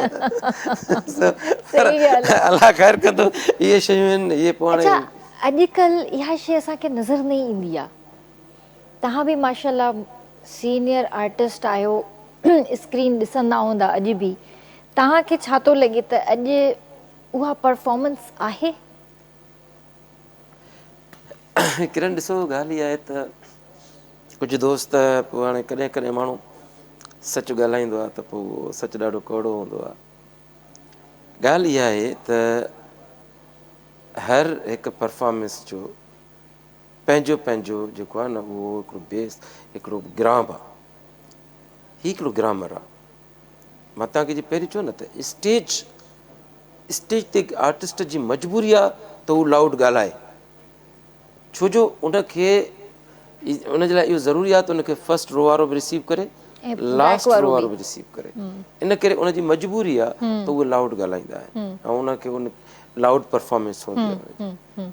पर सही ॻाल्हि आहे। अलाह ख़ैर कंदो, इहे शयूं आहिनि, इहे पोइ हाणे अच्छा, अॼुकल्ह इहा शइ असांखे नज़र न ईंदी आहे। तव्हां बि माशाल्लाह सीनियर आर्टिस्ट आहियो, स्क्रीन ॾिसंदा हूंदा अॼु बि, तव्हांखे छा थो लॻे त अॼु उहा परफॉर्मेंस आहे? किरण ॾिसो, ॻाल्हि इहा आहे त कुझु दोस्त पोइ हाणे कॾहिं कॾहिं माण्हू सच ॻाल्हाईंदो आहे त पोइ उहो सच ॾाढो कौड़ो हूंदो आहे। ॻाल्हि इहा आहे त हर हिकु परफॉर्मेंस जो पंहिंजो पंहिंजो जेको आहे न उहो हिकिड़ो बेस, हिकिड़ो ग्राम आहे, ही हिकिड़ो ग्रामर आहे। मां तव्हांखे जी पहिरीं चयो न त स्टेज ते आर्टिस्ट जी मजबूरी आहे त उहो लाउड ॻाल्हाए, छो जो उनखे उनजे लाइ इहो ज़रूरी आहे त उनखे फस्ट रो वारो बि रिसीव करे, ऐं बैक लास्ट रो वारो वारो बि। बि रिसीव करे। इन करे उनजी मजबूरी आहे त उहे लाउड ॻाल्हाईंदा आहिनि ऐं उनखे उन लाउड परफॉर्मेंस हूंदी आहे उनजी।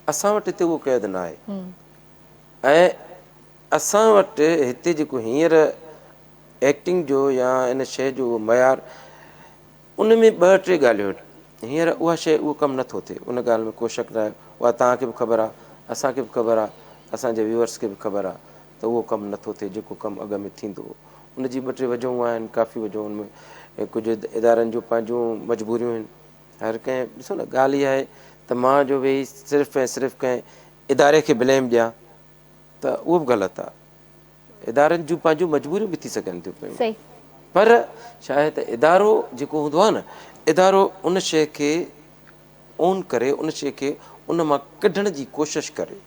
असां वटि हिते उहो क़ैद न आहे, ऐं असां वटि हिते जेको हींअर एक्टिंग जो या इन शइ जो उहो मयार, उन में 2-3 ॻाल्हियूं आहिनि। हींअर उहा शइ उहो कमु नथो थिए, उन ॻाल्हि में को शक न आहे, उहा तव्हांखे बि ख़बर आहे, असांखे बि ख़बर आहे, असांजे व्यूअर्स खे बि ख़बर आहे त उहो कमु नथो थिए जेको कमु अॻ में थींदो हो। उनजी 2-3 वजहूं आहिनि, काफ़ी वजहूं उनमें कुझु इदारनि जूं पंहिंजूं मजबूरियूं आहिनि। हर कंहिं ॾिसो न, ॻाल्हि इहा आहे त मां जो वेही सिर्फ़ु ऐं सिर्फ़ु कंहिं इदारे खे ब्लेम ॾियां त उहो बि ग़लति आहे। इदारनि जूं पंहिंजूं मजबूरियूं बि थी सघनि थियूं पियूं, सही। पर छा आहे त इदारो जेको हूंदो आहे न, इदारो उन शइ खे ओन करे, उन शइ खे उन मां कढण जी कोशिशि करे,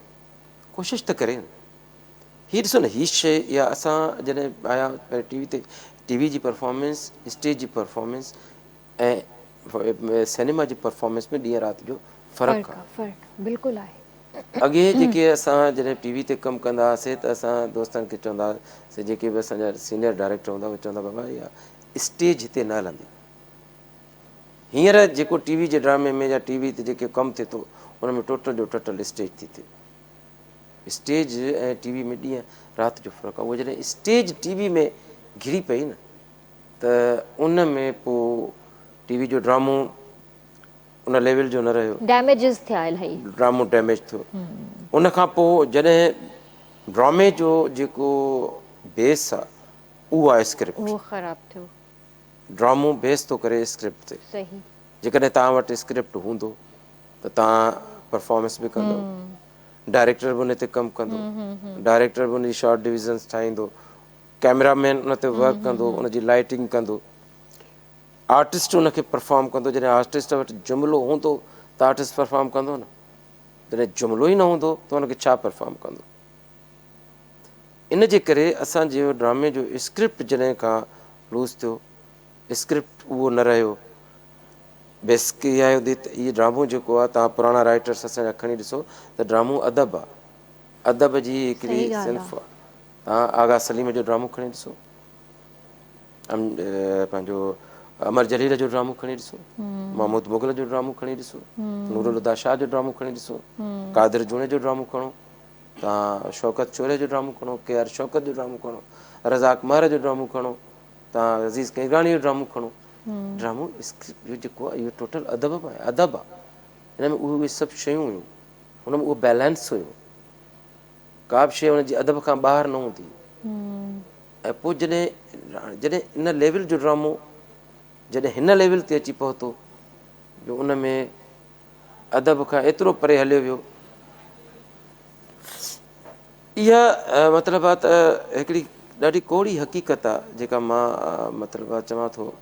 कोशिशि त करे न। हीअ ॾिसो न, हीअ शइ इहा असां जॾहिं आया पहिरीं टीवी ते, टीवी जी परफॉर्मेंस, स्टेज जी परफॉर्मेंस ऐं सिनेमा जी परफॉर्मेंस में ॾींहं राति जो फ़र्क़ु आहे। फ़र्क़ु बिल्कुलु आहे। अॻे जेके असां जॾहिं टीवी ते कमु कंदा हुआसीं त असां दोस्तनि खे चवंदा हुआसीं, जेके बि असांजा सीनियर डायरेक्टर हूंदा उहे चवंदा बाबा इहा स्टेज हिते न हलंदी। हींअर जेको टीवी जे ड्रामे में या टीवी ते जेके कमु थिए थो उन में टोटल जो टोटल स्टेज थी थिए। स्टेज ऐं टीवी में ॾींहं राति जो फ़र्क़ु आहे। उहो जॾहिं स्टेज टीवी में घिरी पई न त उन में पोइ टीवी जो ड्रामो उन लेवल जो न रहियो, डैमेजिस थिया इलाही। ड्रामो डैमेज थियो। उन खां पोइ जॾहिं ड्रामे जो जेको बेस आहे उहो आहे स्क्रिप्ट, उहो ख़राबु थियो। ड्रामो बेस थो करे स्क्रिप्ट ते। सही। जेकॾहिं तव्हां वटि स्क्रिप्ट हूंदो त तव्हां परफॉर्मेंस बि कंदो, डायरेक्टर बि उन ते कमु कंदो, डायरेक्टर बि उनजी शॉर्ट डिविज़न्स ठाहींदो, कैमरामैन उन ते वर्क कंदो, उनजी लाइटिंग कंदो, आर्टिस्ट उनखे परफॉर्म कंदो। जॾहिं आर्टिस्ट वटि जुमिलो हूंदो त आर्टिस्ट परफॉर्म कंदो न, जॾहिं जुमिलो ई न हूंदो त हुनखे छा परफॉर्म कंदो। इन जे करे असांजे ड्रामे जो स्क्रिप्ट जॾहिं खां लूज़ थियो, स्क्रिप्ट उहो न रहियो, बेसिक इहा हूंदी त इहो ड्रामो जेको आहे, तव्हां पुराणा राइटर्स असांजा खणी ॾिसो त ड्रामो अदब आहे, अदब जी हिकिड़ी सही ॻाल्हि सिंफ़ आहे। तव्हां आगा सलीम जो ड्रामो खणी ॾिसो, पंहिंजो अमर जलील जो ड्रामो खणी ॾिसो, महमूद मुगल जो ड्रामो खणी ॾिसो, नूरुल्ला शाह जो ड्रामो खणी ॾिसो, कादिर जूणे जो ड्रामो खणो, तव्हां शौकत चोरे जो ड्रामो खणो, KR शौकत जो ड्रामो खणो, रज़ाक महर जो ड्रामो खणो, तव्हां अज़ीज़ केगानी जो ड्रामो खणो, ड्रामो इहो जेको आहे इहो टोटल अदब आहे, अदब आहे। हिन में उहे सभु शयूं हुयूं, हुन में उहो बैलेंस हुयो, का बि शइ हुनजी अदब खां ॿाहिरि न हूंदी। ऐं पोइ जॾहिं जॾहिं इन लेवल जो ड्रामो जॾहिं हिन लेवल ते अची पहुतो जो उन में अदब खां एतिरो परे हलियो वियो, इहा मतिलबु आहे त हिकिड़ी ॾाढी कोड़ी हक़ीक़त आहे जेका मां मतिलबु आहे चवां थो।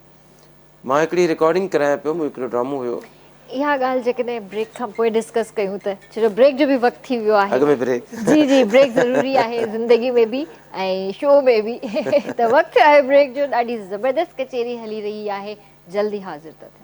मां हिकिड़ी रिकॉर्डिंग करायां पियो, मूं हिकिड़ो ड्रामो हुयो। इहा ॻाल्हि जेकॾहिं ब्रेक खां पोइ डिस्कस कयूं त छो जो ब्रेक जो बि वक़्तु थी वियो आहे। अॻ में ब्रेक जी जी, ब्रेक ज़रूरी आहे ज़िंदगी में बि ऐं शो में बि त वक़्तु आहे ब्रेक जो। ॾाढी ज़बरदस्त कचेरी हली रही आहे, जल्दी हाज़िर था थियूं।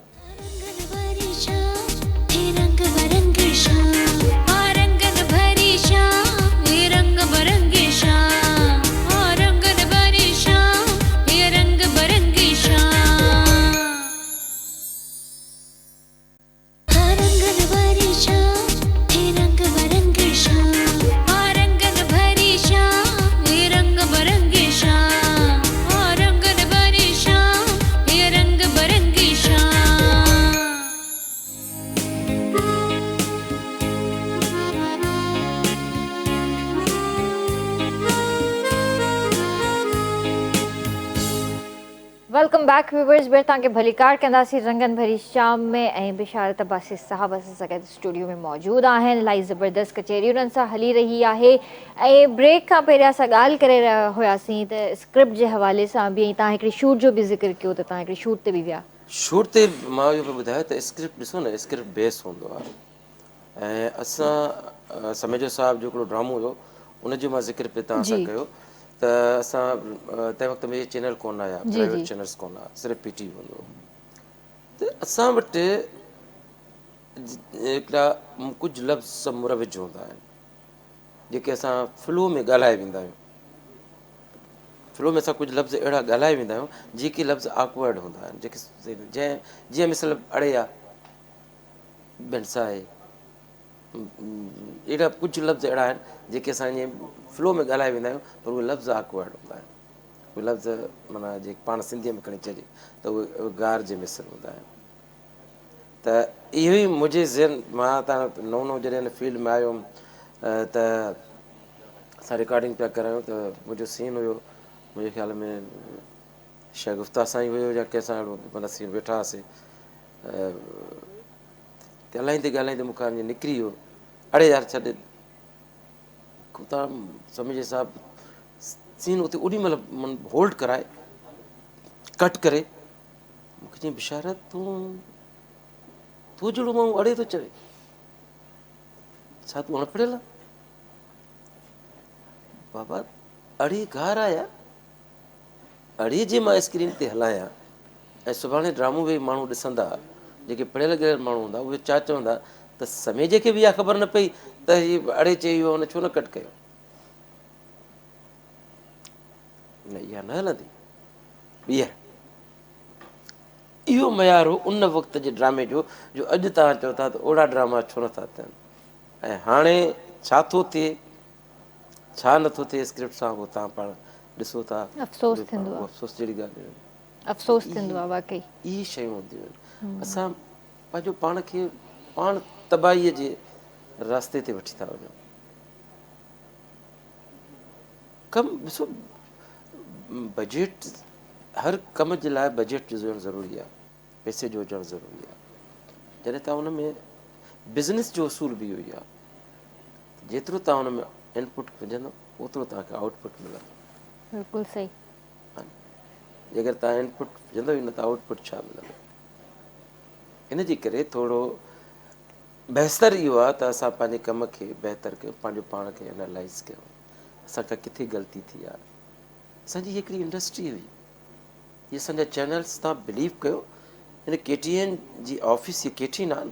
वेलकम बैक व्यूवर्स, बेर तव्हांखे भलीकार कंदासीं रंगन भरी शाम में। ऐं बिशारत अब्बासी साहब असां सां गॾु स्टूडियो में मौजूदु आहिनि। इलाही ज़बरदस्त कचेरी उन्हनि सां हली रही आहे। ऐं ब्रेक खां पहिरियों असां ॻाल्हि करे रहिया हुआसीं त स्क्रिप्ट जे हवाले सां बि, ऐं तव्हां हिकिड़ी शूट जो बि ज़िक्र कयो त तव्हां हिकिड़ी शूट ते बि विया। शूट ते मां इहो पियो ॿुधायो त स्क्रिप्ट ॾिसो न, स्क्रिप्ट बेस हूंदो आहे। ऐं असां समेजो साहिब जो हिकिड़ो ड्रामो हुयो, उनजो मां ज़िक्र पियो तव्हां सां कयो त असां तंहिं वक़्तु में इहे चैनल कोन आया, प्राइवेट चैनल्स कोन हुआ, सिर्फ़ु PTV हूंदो हो। त असां वटि हिकिड़ा कुझु लफ़्ज़ मुरविज हूंदा आहिनि जेके असां फ्लो में ॻाल्हाए वेंदा आहियूं। फ्लो में असां कुझु लफ़्ज़ अहिड़ा ॻाल्हाए वेंदा आहियूं जेके लफ़्ज़ ऑकवर्ड हूंदा आहिनि, जेके जीअं मिसल अड़े आहे, बेनसा आहे, अहिड़ा कुझु लफ़्ज़ अहिड़ा आहिनि जेके असां ईअं फ्लो में ॻाल्हाए वेंदा आहियूं, पर उहे लफ़्ज़ ऑकवर्ड हूंदा आहिनि। उहे लफ़्ज़ माना जेके पाण सिंधीअ में खणी चइजे त उहे गार जे मिसल हूंदा आहिनि। त इहो ई मुंहिंजे ज़हन मां त नओं नओं जॾहिं हिन फील्ड में आयो हुउमि त असां रिकॉर्डिंग पिया करायूं त मुंहिंजो सीन हुयो, मुंहिंजे ख़्याल में शगुफ़्ता सां ई हुयो या कंहिंसां अहिड़ो माना सीन वेठा हुआसीं। ॻाल्हाईंदे ॻाल्हाईंदे मूंखां ईअं निकिरी वियो, अड़े यार छॾ, तव्हां समेजे साहिबु सीन उते ओॾीमहिल होल्ड कराए कट करे मूंखे चई बिशारत तूं जहिड़ो माण्हू अड़े थो चवे, छा तूं अणपढ़ियल आहे? बाबा अड़ी गार आहे यार, अड़ी जे मां स्क्रीन ते हलायां ऐं सुभाणे ड्रामो वेही माण्हू ॾिसंदा, जेके पढ़ियल ॻढ़ियल माण्हू हूंदा उहे छा चवंदा त समेजे खे बि इहा ख़बर न पई त हीअ अड़े चई वियो, हुन छो न कट कयो। न इहा न हलंदी। ॿीहर इहो मयार हो उन वक़्त जे ड्रामे जो अॼु तव्हां चओ था त ओड़ा ड्रामा छो नथा थियनि। ऐं हाणे छा थो थिए छा नथो थिए स्क्रिप्ट सां, उहो तव्हां पाण ॾिसो था। अफ़सोस थींदो आहे, अफ़सोस जहिड़ी ॻाल्हि आहे, अफ़सोस थींदो आहे वाकई। इहे शयूं हूंदियूं आहिनि, असां पंहिंजो पाण खे पाण तबाहीअ जे रास्ते ते वठी था वञूं। कमु ॾिसो, बजट हर कम जे लाइ बजट जो हुजणु ज़रूरी आहे, पैसे जो हुजणु ज़रूरी आहे। जॾहिं तव्हां हुन में बिज़नेस जो उसूल बि इहो ई आहे, जेतिरो तव्हां हुन में इनपुट विझंदो ओतिरो तव्हांखे आउटपुट मिलंदो। बिल्कुलु सही। जेकर तव्हां इनपुट विझंदो ई न त आउटपुट छा मिलंदो। इन जे करे थोरो बहितर इहो आहे त असां पंहिंजे कम खे बहितर कयूं, पंहिंजो पाण खे एनालाइज़ कयूं, असांखां किथे ग़लती थी आहे। असांजी हिकिड़ी इंडस्ट्री हुई, इहे असांजा चैनल्स, तव्हां बिलीव कयो हिन KTN जी ऑफिस, ये KTN आहे न,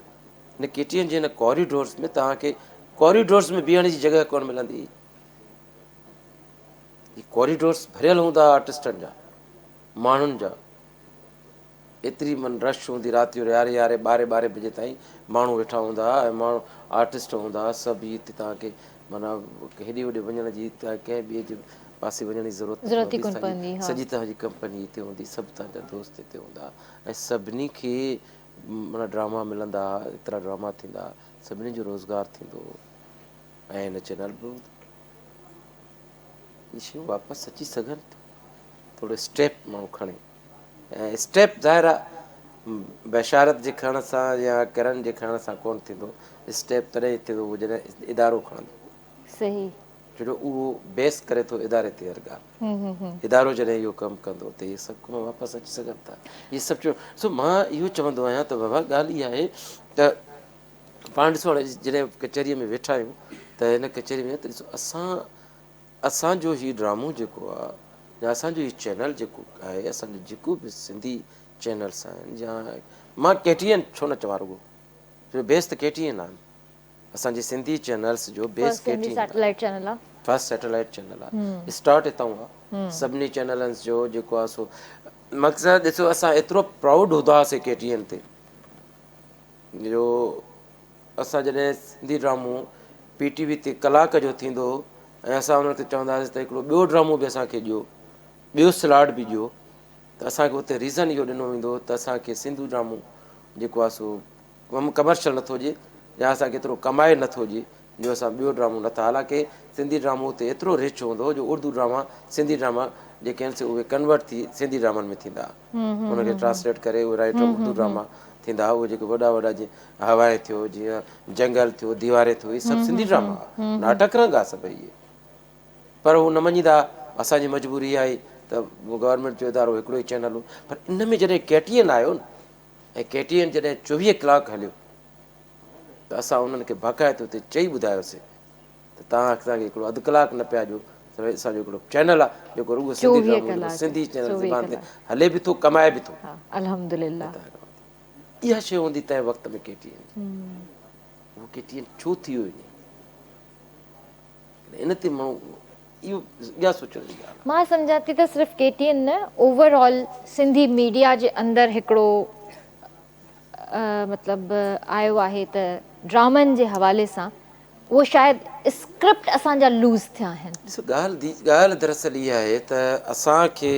हिन KTN जे हिन कॉरिडोर्स में तव्हांखे कॉरिडोर्स में बीहण जी जॻह कोन मिलंदी। ही कॉरिडोर्स भरियल हूंदा आर्टिस्टनि जा, माण्हुनि जा एतिरी मन रश हूंदी, राति जो 11 बजे ताईं माण्हू वेठा हूंदा ऐं माण्हू आर्टिस्ट हूंदा सभु। हिते तव्हांखे माना हेॾे होॾे वञण जी कंहिं ॿिए जे पासे वञण जी ज़रूरत न ज़रूरत ई पवंदी। कोन पवंदी। हा सॼी तव्हांजी कंपनी हिते हूंदी, सभु तव्हांजा दोस्त हिते हूंदा ऐं सभिनी खे माना ड्रामा मिलंदा, एतिरा ड्रामा थींदा, सभिनी जो रोज़गारु थींदो ऐं हिन चैनल बि इहे शयूं वापसि अची सघनि। थोरो स्टेप माण्हू खणे ऐं स्टेप ज़ाहिर आहे बशारत जे खणण सां या किरण जे खणण सां कोन्ह थींदो। स्टेप तॾहिं थींदो जॾहिं इदारो खणंदो, सही। छो जो उहो बेस करे थो इदारे ते हर ॻाल्हि। इदारो जॾहिं इहो कमु कंदो त इहे सभु कम वापसि अची सघनि था। इहे सभु चयो सो मां इहो चवंदो आहियां त बाबा ॻाल्हि इहा आहे त पाण ॾिसो हाणे जॾहिं कचहरीअ में वेठा आहियूं त हिन कचहरी में त ॾिसो असांजो हीउ ड्रामो जेको आहे या असांजो हीउ चैनल जेको आहे, असांजो जेको बि सिंधी चैनल्स आहिनि या मां KTN छो न चवां रुॻो, छो बेस त KTN आहे। असांजे सिंधी चैनल्स जो बेस फर्स्ट सिंधी KTN आहे, सैटेलाइट चैनल आहे। फस्ट सैटेलाइट चैनल आहे, स्टार्ट हितां आहे। सभिनी चैनलनि जो जेको आहे सो मक़सदु ॾिसो असां एतिरो प्राउड हूंदा हुआसीं KTN ते जो असां जॾहिं सिंधी ड्रामो PTV ते कलाक जो थींदो ऐं असां हुन ते चवंदा हुआसीं त हिकिड़ो ॿियो ड्रामो बि असांखे ॾियो, ॿियो स्लॉट बि ॾियो, त असांखे हुते रीज़न इहो ॾिनो वेंदो त असांखे सिंधी ड्रामो जेको आहे सो कमर्शियल नथो हुजे या असांखे एतिरो कमाए नथो ॾिए जो असां ॿियो ड्रामो नथा। हालांकि सिंधी ड्रामो हुते एतिरो रिच हूंदो हो जो उर्दू ड्रामा सिंधी ड्रामा जेके आहिनि से उहे कन्वर्ट थी सिंधी ड्रामनि में थींदा, उनखे ट्रांसलेट करे उहे राइटर उर्दू ड्रामा थींदा। उहे जेके वॾा वॾा जीअं हवाएं थियो, जीअं जंगल थियो, दीवारें थियो, इहे सभु सिंधी ड्रामा हुआ, नाटक रंग आहे सभई इहे। पर उहो न मञींदा, असांजी मजबूरी आहे त गवर्नमेंट जो इदारो हिकिड़ो ई चैनल हो। पर इन में जॾहिं KTN आयो न ऐं KTN जॾहिं 24 कलाक हलियो त असां उन्हनि खे बाक़ाइदे हुते चई ॿुधायोसीं त तव्हां असांखे हिकिड़ो अधु कलाकु न पिया ॾियो, असांजो हिकिड़ो चैनल आहे जेको रुॻो सिंधी 24 ड्रामो जेको कलाक सिंधी चैनल 24 ज़बान ते कलाक हले बि थो, कमाए बि थो। हा अल्हम्दुलिल्लाह। इहा शइ हूंदी तंहिं वक़्त में KTN जी, उहो KTN छो थी वियो इन ते माण्हू इहा सोचण जी ॻाल्हि आहे। मां सम्झां थी त सिर्फ़ु KTN न, ओवरऑल सिंधी मीडिया जे अंदरि हिकिड़ो मतिलबु आयो आहे त ड्रामनि जे हवाले सां उहो शायदि स्क्रिप्ट असांजा लूज़ थिया आहिनि। ॾिसो ॻाल्हि दरअसल इहा आहे त असांखे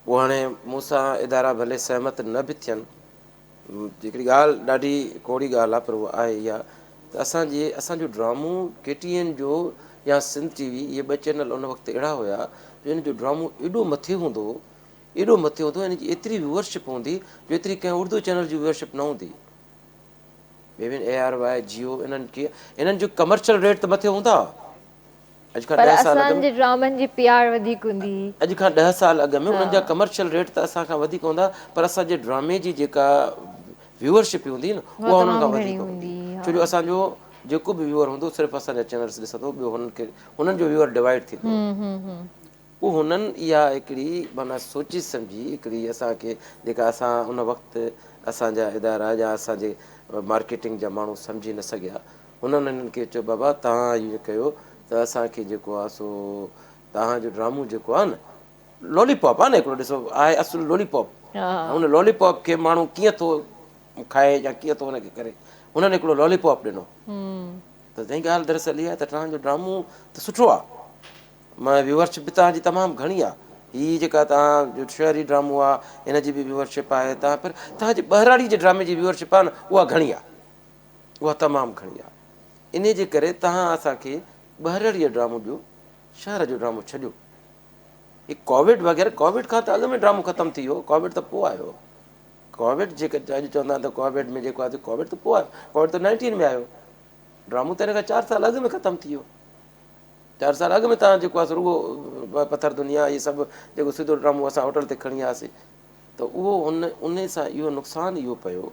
उहो हाणे मूंसां इदारा भले सहमत न बि थियनि, हिकिड़ी ॻाल्हि ॾाढी कोड़ी ॻाल्हि आहे पर उहा आहे इहा त असांजो ड्रामो KTN जो या सिंध TV इहे 2 चैनल उन वक़्तु अहिड़ा हुया जो इन जो ड्रामो एॾो मथे हूंदो हो, एॾो मथे हूंदो, इन जी एतिरी व्यूअरशिप हूंदी जो एतिरी कंहिं उर्दू चैनल जी व्यूअरशिप न हूंदी। ARY जियो इन्हनि जो कमर्शियल रेट त मथे हूंदा। अॼु खां पर 10 साल अॻु में असांजे ड्रामनि जी PR वधीक हूंदी। अॼु खां 10 साल अॻु में उन्हनि जा कमर्शियल रेट त असांखां वधीक हूंदा, पर असांजे ड्रामे जी जेका व्यूअरशिप हूंदी न उहा उन्हनि खां तमामु घणी वधीक हूंदी, हा। छो जो असांजो जेको बि व्यूअर हूंदो सिर्फ़ु असांजा चैनल्स ॾिसंदो, ॿियो हुननि जो व्यूअर डिवाइड थींदो। पोइ हुननि इहा हिकिड़ी माना सोची सम्झी हिकिड़ी असांखे जेका असां उन वक़्तु असांजा इदारा या असांजे मार्केटिंग जा माण्हू सम्झी न सघिया, हुननि हिननि खे चयो बाबा तव्हां इहो कयो त असांखे जेको आहे सो तव्हांजो ड्रामो जेको आहे न लॉलीपॉप आहे न हिकिड़ो, ॾिसो आहे असुलु लॉलीपॉप, हुन लॉलीपॉप खे माण्हू कीअं थो खाए या कीअं थो हुनखे करे, हुननि हिकिड़ो लॉलीपॉप ॾिनो त तंहिं ॻाल्हि दरअसल इहा आहे त तव्हांजो ड्रामो त सुठो आहे, मां व्यूअरशिप बि तव्हांजी तमामु घणी आहे, हीअ जेका तव्हांजो शहरी ड्रामो आहे हिन जी बि व्यूअरशिप आहे, पर तव्हांजे ॿहिराड़ी जे ड्रामे जी व्यूअरशिप आहे न उहा घणी आहे, उहा तमामु घणी आहे। इन जे करे तव्हां असांखे ॿहिराड़ीअ ड्रामो ॾियो, शहर जो ड्रामो छॾियो। हीउ कोविड वग़ैरह, कोविड खां त अॻु में ड्रामो ख़तमु थी वियो, कोविड त पोइ आयो, कोविड जेके अॼु चवंदा त कोविड में जेको आहे कोविड त पोइ आयो, कोविड त 19 में आयो, ड्रामो त हिन खां 4 साल अॻु में ख़तमु थी वियो। 4 साल अॻु में तव्हां जेको आहे रुॻो पथर दुनिया इहे सभु जेको सिधो ड्रामो असां होटल ते खणी वियासीं, त उहो उन सां इहो नुक़सानु इहो पियो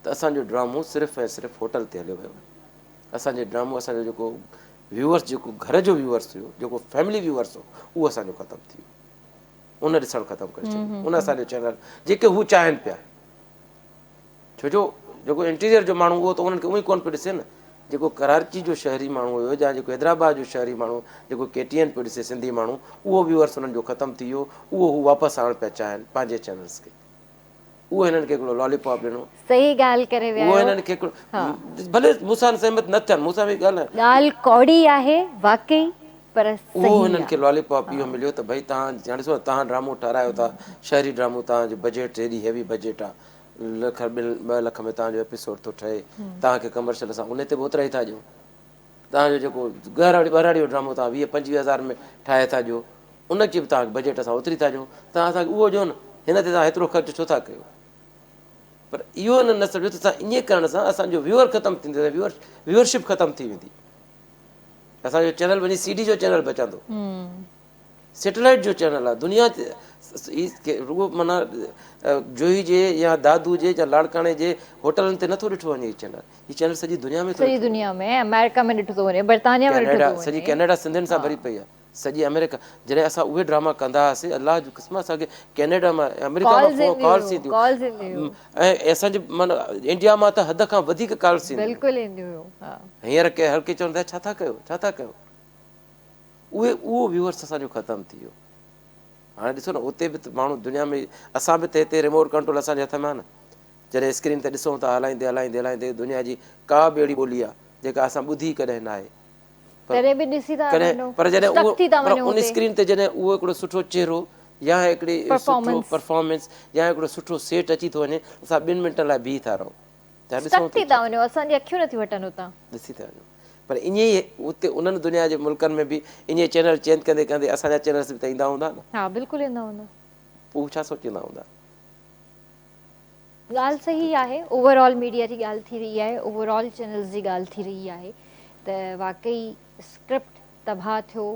त असांजो ड्रामो सिर्फ़ु ऐं सिर्फ़ु होटल ते हलियो वियो। असांजे ड्रामो असांजो जेको व्यूअर्स, जेको घर जो व्यूअर्स हुयो, जेको फैमिली व्यूअर्स हो, उहो असांजो ख़तमु थी वियो, उन ॾिसणु ख़तमु करे छॾियो, उन असांजो चैनल जेके हू चाहिनि पिया, छो जो जेको इंटीरियर जो माण्हू उहो त उन्हनि खे उहो ई कोन पियो ॾिसे न, जेको कराची जो शहरी माण्हू हुयो या जेको हैदराबाद जो शहरी माण्हू जेको KTN पियो ॾिसे सिंधी माण्हू, उहो व्यूअर्स उन्हनि जो ख़तमु थी वियो, उहो हू वापसि आणणु पिया चाहिनि पंहिंजे चैनल्स खे। उहो हिननि खे हिकिड़ो लॉलीपॉप ॾिनो, सही ॻाल्हि करे विया उहो आहियो। हिननि खे हिकिड़ो, भले मूंसां सहमत न थियनि, मूंसां बि ॻाल्हि आहे, ॻाल्हि कौड़ी आहे वाकई, पर उहो सही हिननि खे आहे। लॉलीपॉप इहो मिलियो त भई तव्हां हाणे ॾिसो तव्हां ड्रामो ठारायो था, शहरी ड्रामो, तव्हांजो बजट हेॾी हैवी बजट आहे, लख 2 लख में तव्हांजो एपिसोड थो ठहे, तव्हांखे कमर्शियल असां उन ते बि ओतिरा ई था ॾियूं। तव्हांजो जेको ॿराड़ी जो ड्रामो तव्हां 20-25 हज़ार में ठाहे था ॾियो, उनजी बि तव्हांखे बजट असां ओतिरी था ॾियूं, तव्हां असांखे उहो ॾियो न, हिन ते तव्हां हेतिरो ख़र्चु छो था कयो? पर इहो न सम्झो त असां ईअं करण सां असांजो व्यूअर ख़तमु थींदो, व्यूअरशिप ख़तमु थी वेंदी। असांजो चैनल वञी CD जो चैनल बचंदो, सैटेलाइट जो चैनल आहे दुनिया ते, रुगो माना जोही जे या दादू जे या लाड़काणे जे होटलनि ते नथो ॾिठो वञे। हीउ चैनल सॼी दुनिया में थो सॼी ॾिठो वञे। दुनिया में, अमेरिका में ॾिठो थो वञे, बर्तानिया में ॾिठो कैनेडा, थो सॼी वञे। कैनेडा सिंधियुनि सां भरी पई आहे, सॼी अमेरिका। जॾहिं असां उहे ड्रामा कंदा हुआसीं, अलाह जी क़िस्म, असांखे कैनेडा मां अमेरिका मां कॉल्स ईंदियूं, कॉल्स ईंदी हुयूं, ऐं असांजे माना इंडिया मां त हद खां वधीक कॉल्स ईंदियूं हुयूं। बिल्कुलु ईंदी हुयूं। हींअर के हर के चवंदा छा था कयो, छा था कयो, उहो व्यूअर्स असांजो ख़तमु थी वियो। हाणे ॾिसो न, उते बि त माण्हू दुनिया में, असां बि त हिते रिमोट कंट्रोल असांजे हथ में आहे न, जॾहिं स्क्रीन ते ॾिसूं था हलाईंदे हलाईंदे हलाईंदे, दुनिया जी का बि अहिड़ी ॿोली आहे जेका असां ॿुधी कॾहिं न आहे, पर तॾहिं बि ॾिसी था कॾहिं, वञो, पर जॾहिं उहो, स्टक थी था पर वञो उन हुते, स्क्रीन ते जॾहिं उहो हिकिड़ो सुठो चहिरो या हिकिड़ी सुठो परफॉर्मेंस, परफॉर्मेंस या हिकिड़ो सुठो सेट अची थो वञे, असां 2 मिंटनि लाइ बीह था रहूं, छा स्टक ॾिसूं थी त था वञो, असांजी अखियूं नथी वठनि हुतां। ॾिसी था वञूं। पर ईअं ई उते उन्हनि दुनिया जे मुल्कनि में बि ईअं चैनल चेंज कंदे कंदे असांजा चैनल्स बि त ईंदा हूंदा न, हा, बिल्कुलु ईंदा हूंदा। पोइ छा सोचींदा हूंदा। ॻाल्हि सही आहे, ओवरऑल मीडिया जी ॻाल्हि थी रही आहे, ओवरऑल चैनल्स जी ॻाल्हि थी रही आहे, त वाकई स्क्रिप्ट तबाह थियो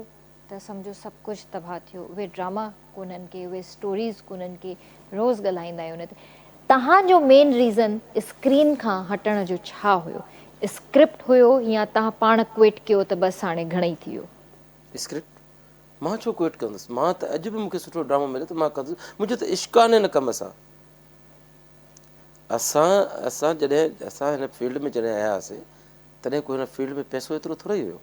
त सम्झो सभु कुझु तबाह थियो। उहे ड्रामा कोन्हनि के, उहे स्टोरीज़ कोन्हनि के, रोज़ु ॻाल्हाईंदा आहियूं उन ते। तव्हांजो मेन रीज़न स्क्रीन खां हटण जो छा हुयो? स्क्रिप्ट हुयो या तव्हां पाण क्विट कयो त बसि हाणे घणेई थी वियो? स्क्रिप्ट, मां छो क्विट कंदुसि, मां त अॼु बि मूंखे सुठो ड्रामो मिले त मां कंदुसि, मुंहिंजो त इश्क़ आहे न हिन कम सां। असां जॾहिं असां हिन फील्ड में जॾहिं आया हुआसीं, तॾहिं कोई हिन फील्ड में पैसो एतिरो थोरो ई हुयो,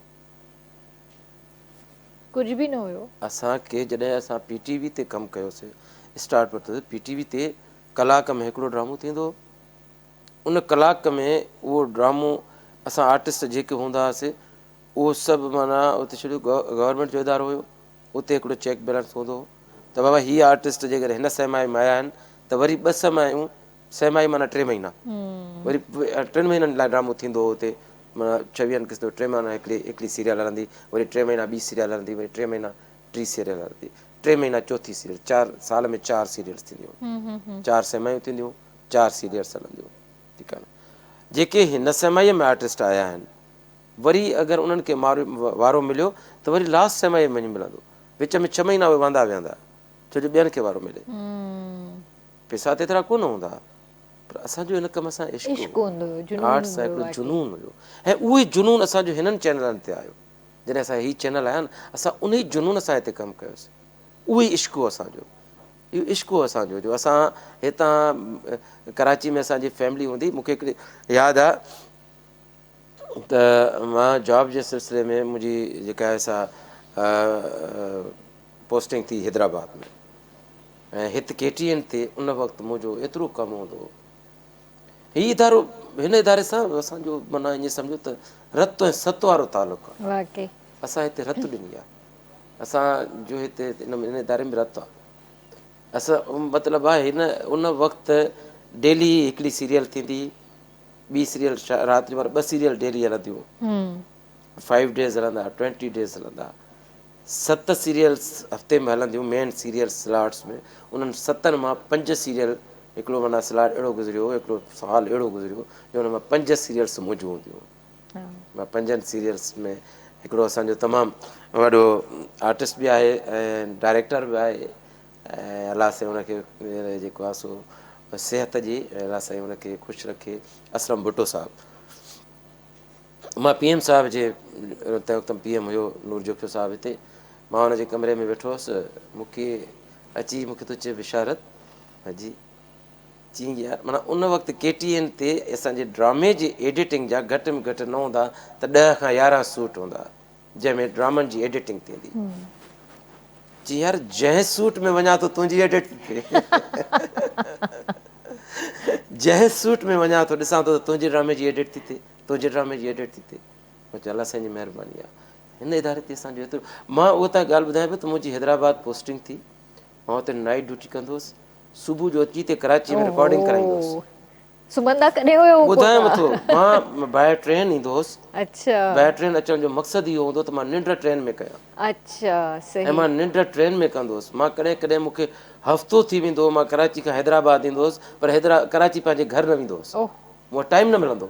कुझु बि न हुयो। असांखे जॾहिं असां PTV ते कमु कयोसीं, स्टार्ट वरितोसीं, PTV ते कलाक में हिकिड़ो ड्रामो थींदो हो, उन कलाक में उहो ड्रामो असां आर्टिस्ट जेके हूंदा हुआसीं, उहो सभु माना उते छॾियो गवर्नमेंट जो इदारो हुयो, उते हिकिड़ो चेक बैलेंस हूंदो हो त बाबा हीअ आर्टिस्ट जेकर हिन सैमाई में आया आहिनि त वरी 2 सैमायूं, सैमाई माना 3 महीना, वरी 3 महीननि लाइ ड्रामो थींदो हो हुते, माना 24 किस्त, 3 महीना हिकिड़ी सीरियल हलंदी, वरी 3 महीना ॿी सीरियल हलंदी, वरी 3 महीना टी सीरियल हलंदी, 3 महीना चौथी सीरियल, 4 साल में 4 सीरियल्स थींदियूं, 4 सैमायूं थींदियूं, 4 सीरियल्स हलंदियूं, ठीकु आहे न। जेके हिन सैमाईअ में आर्टिस्ट आया आहिनि, वरी अगरि उन्हनि खे वारो मिलियो त वरी लास्ट सैमाई में वञी मिलंदो, विच में 6 महीना उहे वांदा वेहंदा, छो जो ॿियनि खे वारो मिले, पैसा त एतिरा कोन हूंदा, पर असांजो हिन कम सां इश्क़ु इश्क़ हो, हूंदो हुयो, जुनून आर्ट सां हूंदो हुयो हिकिड़ो वाकई। जुनून हुयो, ऐं उहो ई जुनून असांजो हिननि चैनलनि ते आयो। जॾहिं असां हीअ चैनल आया न, असां उन ई जुनून सां हिते कमु कयोसीं, उहो ई इश्क़ु हो असांजो, इहो इश्क़ु हो असांजो, जो असां हितां कराची में असांजी फैमिली हूंदी। मूंखे हिकिड़ी यादि आहे त मां जॉब जे सिलसिले में मुंहिंजी जेका आहे सा पोस्टिंग थी हैदराबाद में, ऐं हिते KTN ते उन वक़्तु मुंहिंजो एतिरो कमु हूंदो हो। हीउ इदारो, हिन इदारे सां असांजो माना ईअं सम्झो त रत ऐं सत वारो तालुक़ु आहे। वाकई असां हिते रत ॾिनी आहे, असांजो हिते हिन इदारे में रत आहे। असां मतिलबु आहे हिन उन वक़्तु डेली हिकिड़ी सीरियल थींदी, ॿी सीरियल राति जो, 2 सीरियल डेली हलंदियूं, 5 डेज़ हलंदा, 20 डेज़ हलंदा, 7 सीरियल्स हफ़्ते में हलंदियूं, मेन सीरियल स्लॉट्स में। उन्हनि 7 मां 5 सीरियल, हिकिड़ो माना स्लॉट अहिड़ो गुज़रियो, हिकिड़ो साल अहिड़ो गुज़रियो जो हुन मां 5 सीरियल्स मुंहिंजूं हूंदियूं। मां 5 सीरियल्स में हिकिड़ो असांजो तमामु वॾो आर्टिस्ट बि आहे ऐं डायरेक्टर बि आहे, ऐं अलाह साईं हुनखे जेको आहे सो सिहत जी अलाह साईं हुनखे ख़ुशि रखे, असलम भुट्टो साहिबु। मां PM साहिब जे तंहिं वक़्तु PM हुयो नूर जोखियो साहिबु हिते, मां हुनजे कमरे में वेठो हुउसि, मूंखे अची मूंखे थो चए बिशारत, हाजी चई यार माना उन वक़्तु KTN ते असांजे ड्रामे जी एडिटिंग जा घटि में घटि न हूंदा त 10 खां 11 सूट हूंदा जंहिंमें ड्रामनि जी एडिटिंग थींदी। चई यार जंहिं सूट में वञा थो तुंहिंजी एडिट थी थिए जंहिं सूट में वञा थो ॾिसां थो त तुंहिंजे ड्रामे जी एडिट थी थिए तुंहिंजे ड्रामे जी एडिट थी थिए। मां चयो अलाह साईं जी महिरबानी आहे हिन इदारे ते असांजो एतिरो। मां उहो तव्हां ॻाल्हि ॿुधायां पियो त मुंहिंजी हैदराबाद पोस्टिंग थी मां हुते नाइट ड्यूटी कंदो हुउसि सुबुह जो अची हिते कराची में रिकॉर्डिंग कराईंदो हुउसि। सुम्हंदा कॾहिं हुयो पोइ ॿुधायांव थो तव्हां? मां बाय ट्रेन ईंदो हुउसि अच्छा बाय ट्रेन अचण जो मक़सदु इहो हूंदो त मां निंड ट्रेन में कयां अच्छा ऐं सही मां निंड ट्रेन में कंदो हुउसि। मां कॾहिं कॾहिं मूंखे हफ़्तो थी वेंदो हो मां कराची खां हैदराबाद ईंदो हुउसि पर कराची पंहिंजे घर न वेंदो हुउसि ओह मूं वटि टाइम न मिलंदो।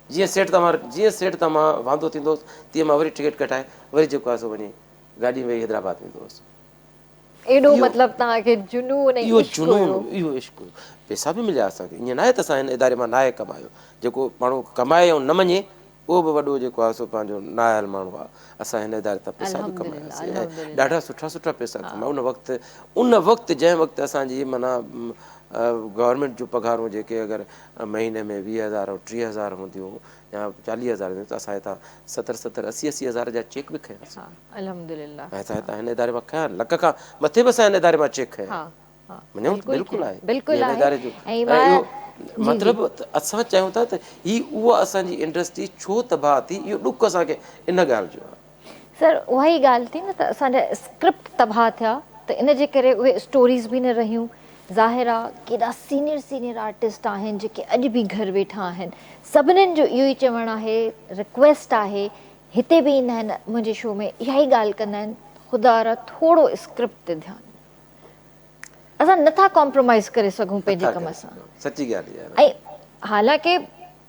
जीअं सेठ तां मां वांदो थींदो हुउसि तीअं मां वरी टिकट कटाए वरी जेको आहे सो वञी गाॾी में वेही हैदराबाद वेंदो हुउसि। एॾो इहो मतिलबु तव्हांखे जुनून ऐं इहो इश्क जुनून हुयो। इहो इश्क हुयो। पैसा बि मिलिया असांखे ईअं न आहे त असां हिन इदारे मां नाहे कमायो जेको माण्हू कमाए ऐं न मञे उहो बि वॾो जेको आहे सो पंहिंजो नाहियल माण्हू आहे। असां हिन इदारे तां पैसा बि अल्हम्दुलिल्लाह कमायासीं ऐं अल्हम्दुलिल्लाह। ॾाढा सुठा सुठा पैसा कमाया उन वक़्तु जंहिं वक़्तु असांजी माना गवर्नमेंट जूं पघारूं जेके अगरि महीने में 20,000 ऐं 30,000 हूंदियूं या 40,000 हूंदियूं त असां हितां 70 80 हज़ार जा चेक बि खयासीं हा अल्हम्दुलिल्लाह। ऐं असां हितां हिन इदारे मां खयां लख खां मथे बि असां हिन इदारे मां चेक खया हा हा मञूं त बिल्कुलु खैर आहे बिल्कुलु हिन आहे इदारे जो ऐं ऐं इहो मां जी जी मतिलबु असां चाहियूं था त उहा असांजी इंडस्ट्री छो तबाह थी इहो ॾुख असांखे इन ॻाल्हि जो आहे। सर उहा ई ॻाल्हि थी न त असांजा स्क्रिप्ट तबाह थिया त इन जे करे उहे स्टोरीज़ बि न रहियूं। ज़ाहिर आहे केॾा सीनियर आर्टिस्ट आहिनि जेके अॼु बि घरु वेठा आहिनि सभिनीनि जो इहो ई चवणु आहे रिक्वेस्ट आहे हिते बि ईंदा आहिनि मुंहिंजे शो में इहा ई ॻाल्हि कंदा आहिनि ख़ुदा रा थोरो स्क्रिप्ट ते ध्यानु असां नथा कॉम्प्रोमाइज़ करे सघूं पंहिंजे नथा कम करे सां। सघूं सची ॻाल्हि आहे ऐं हालांकि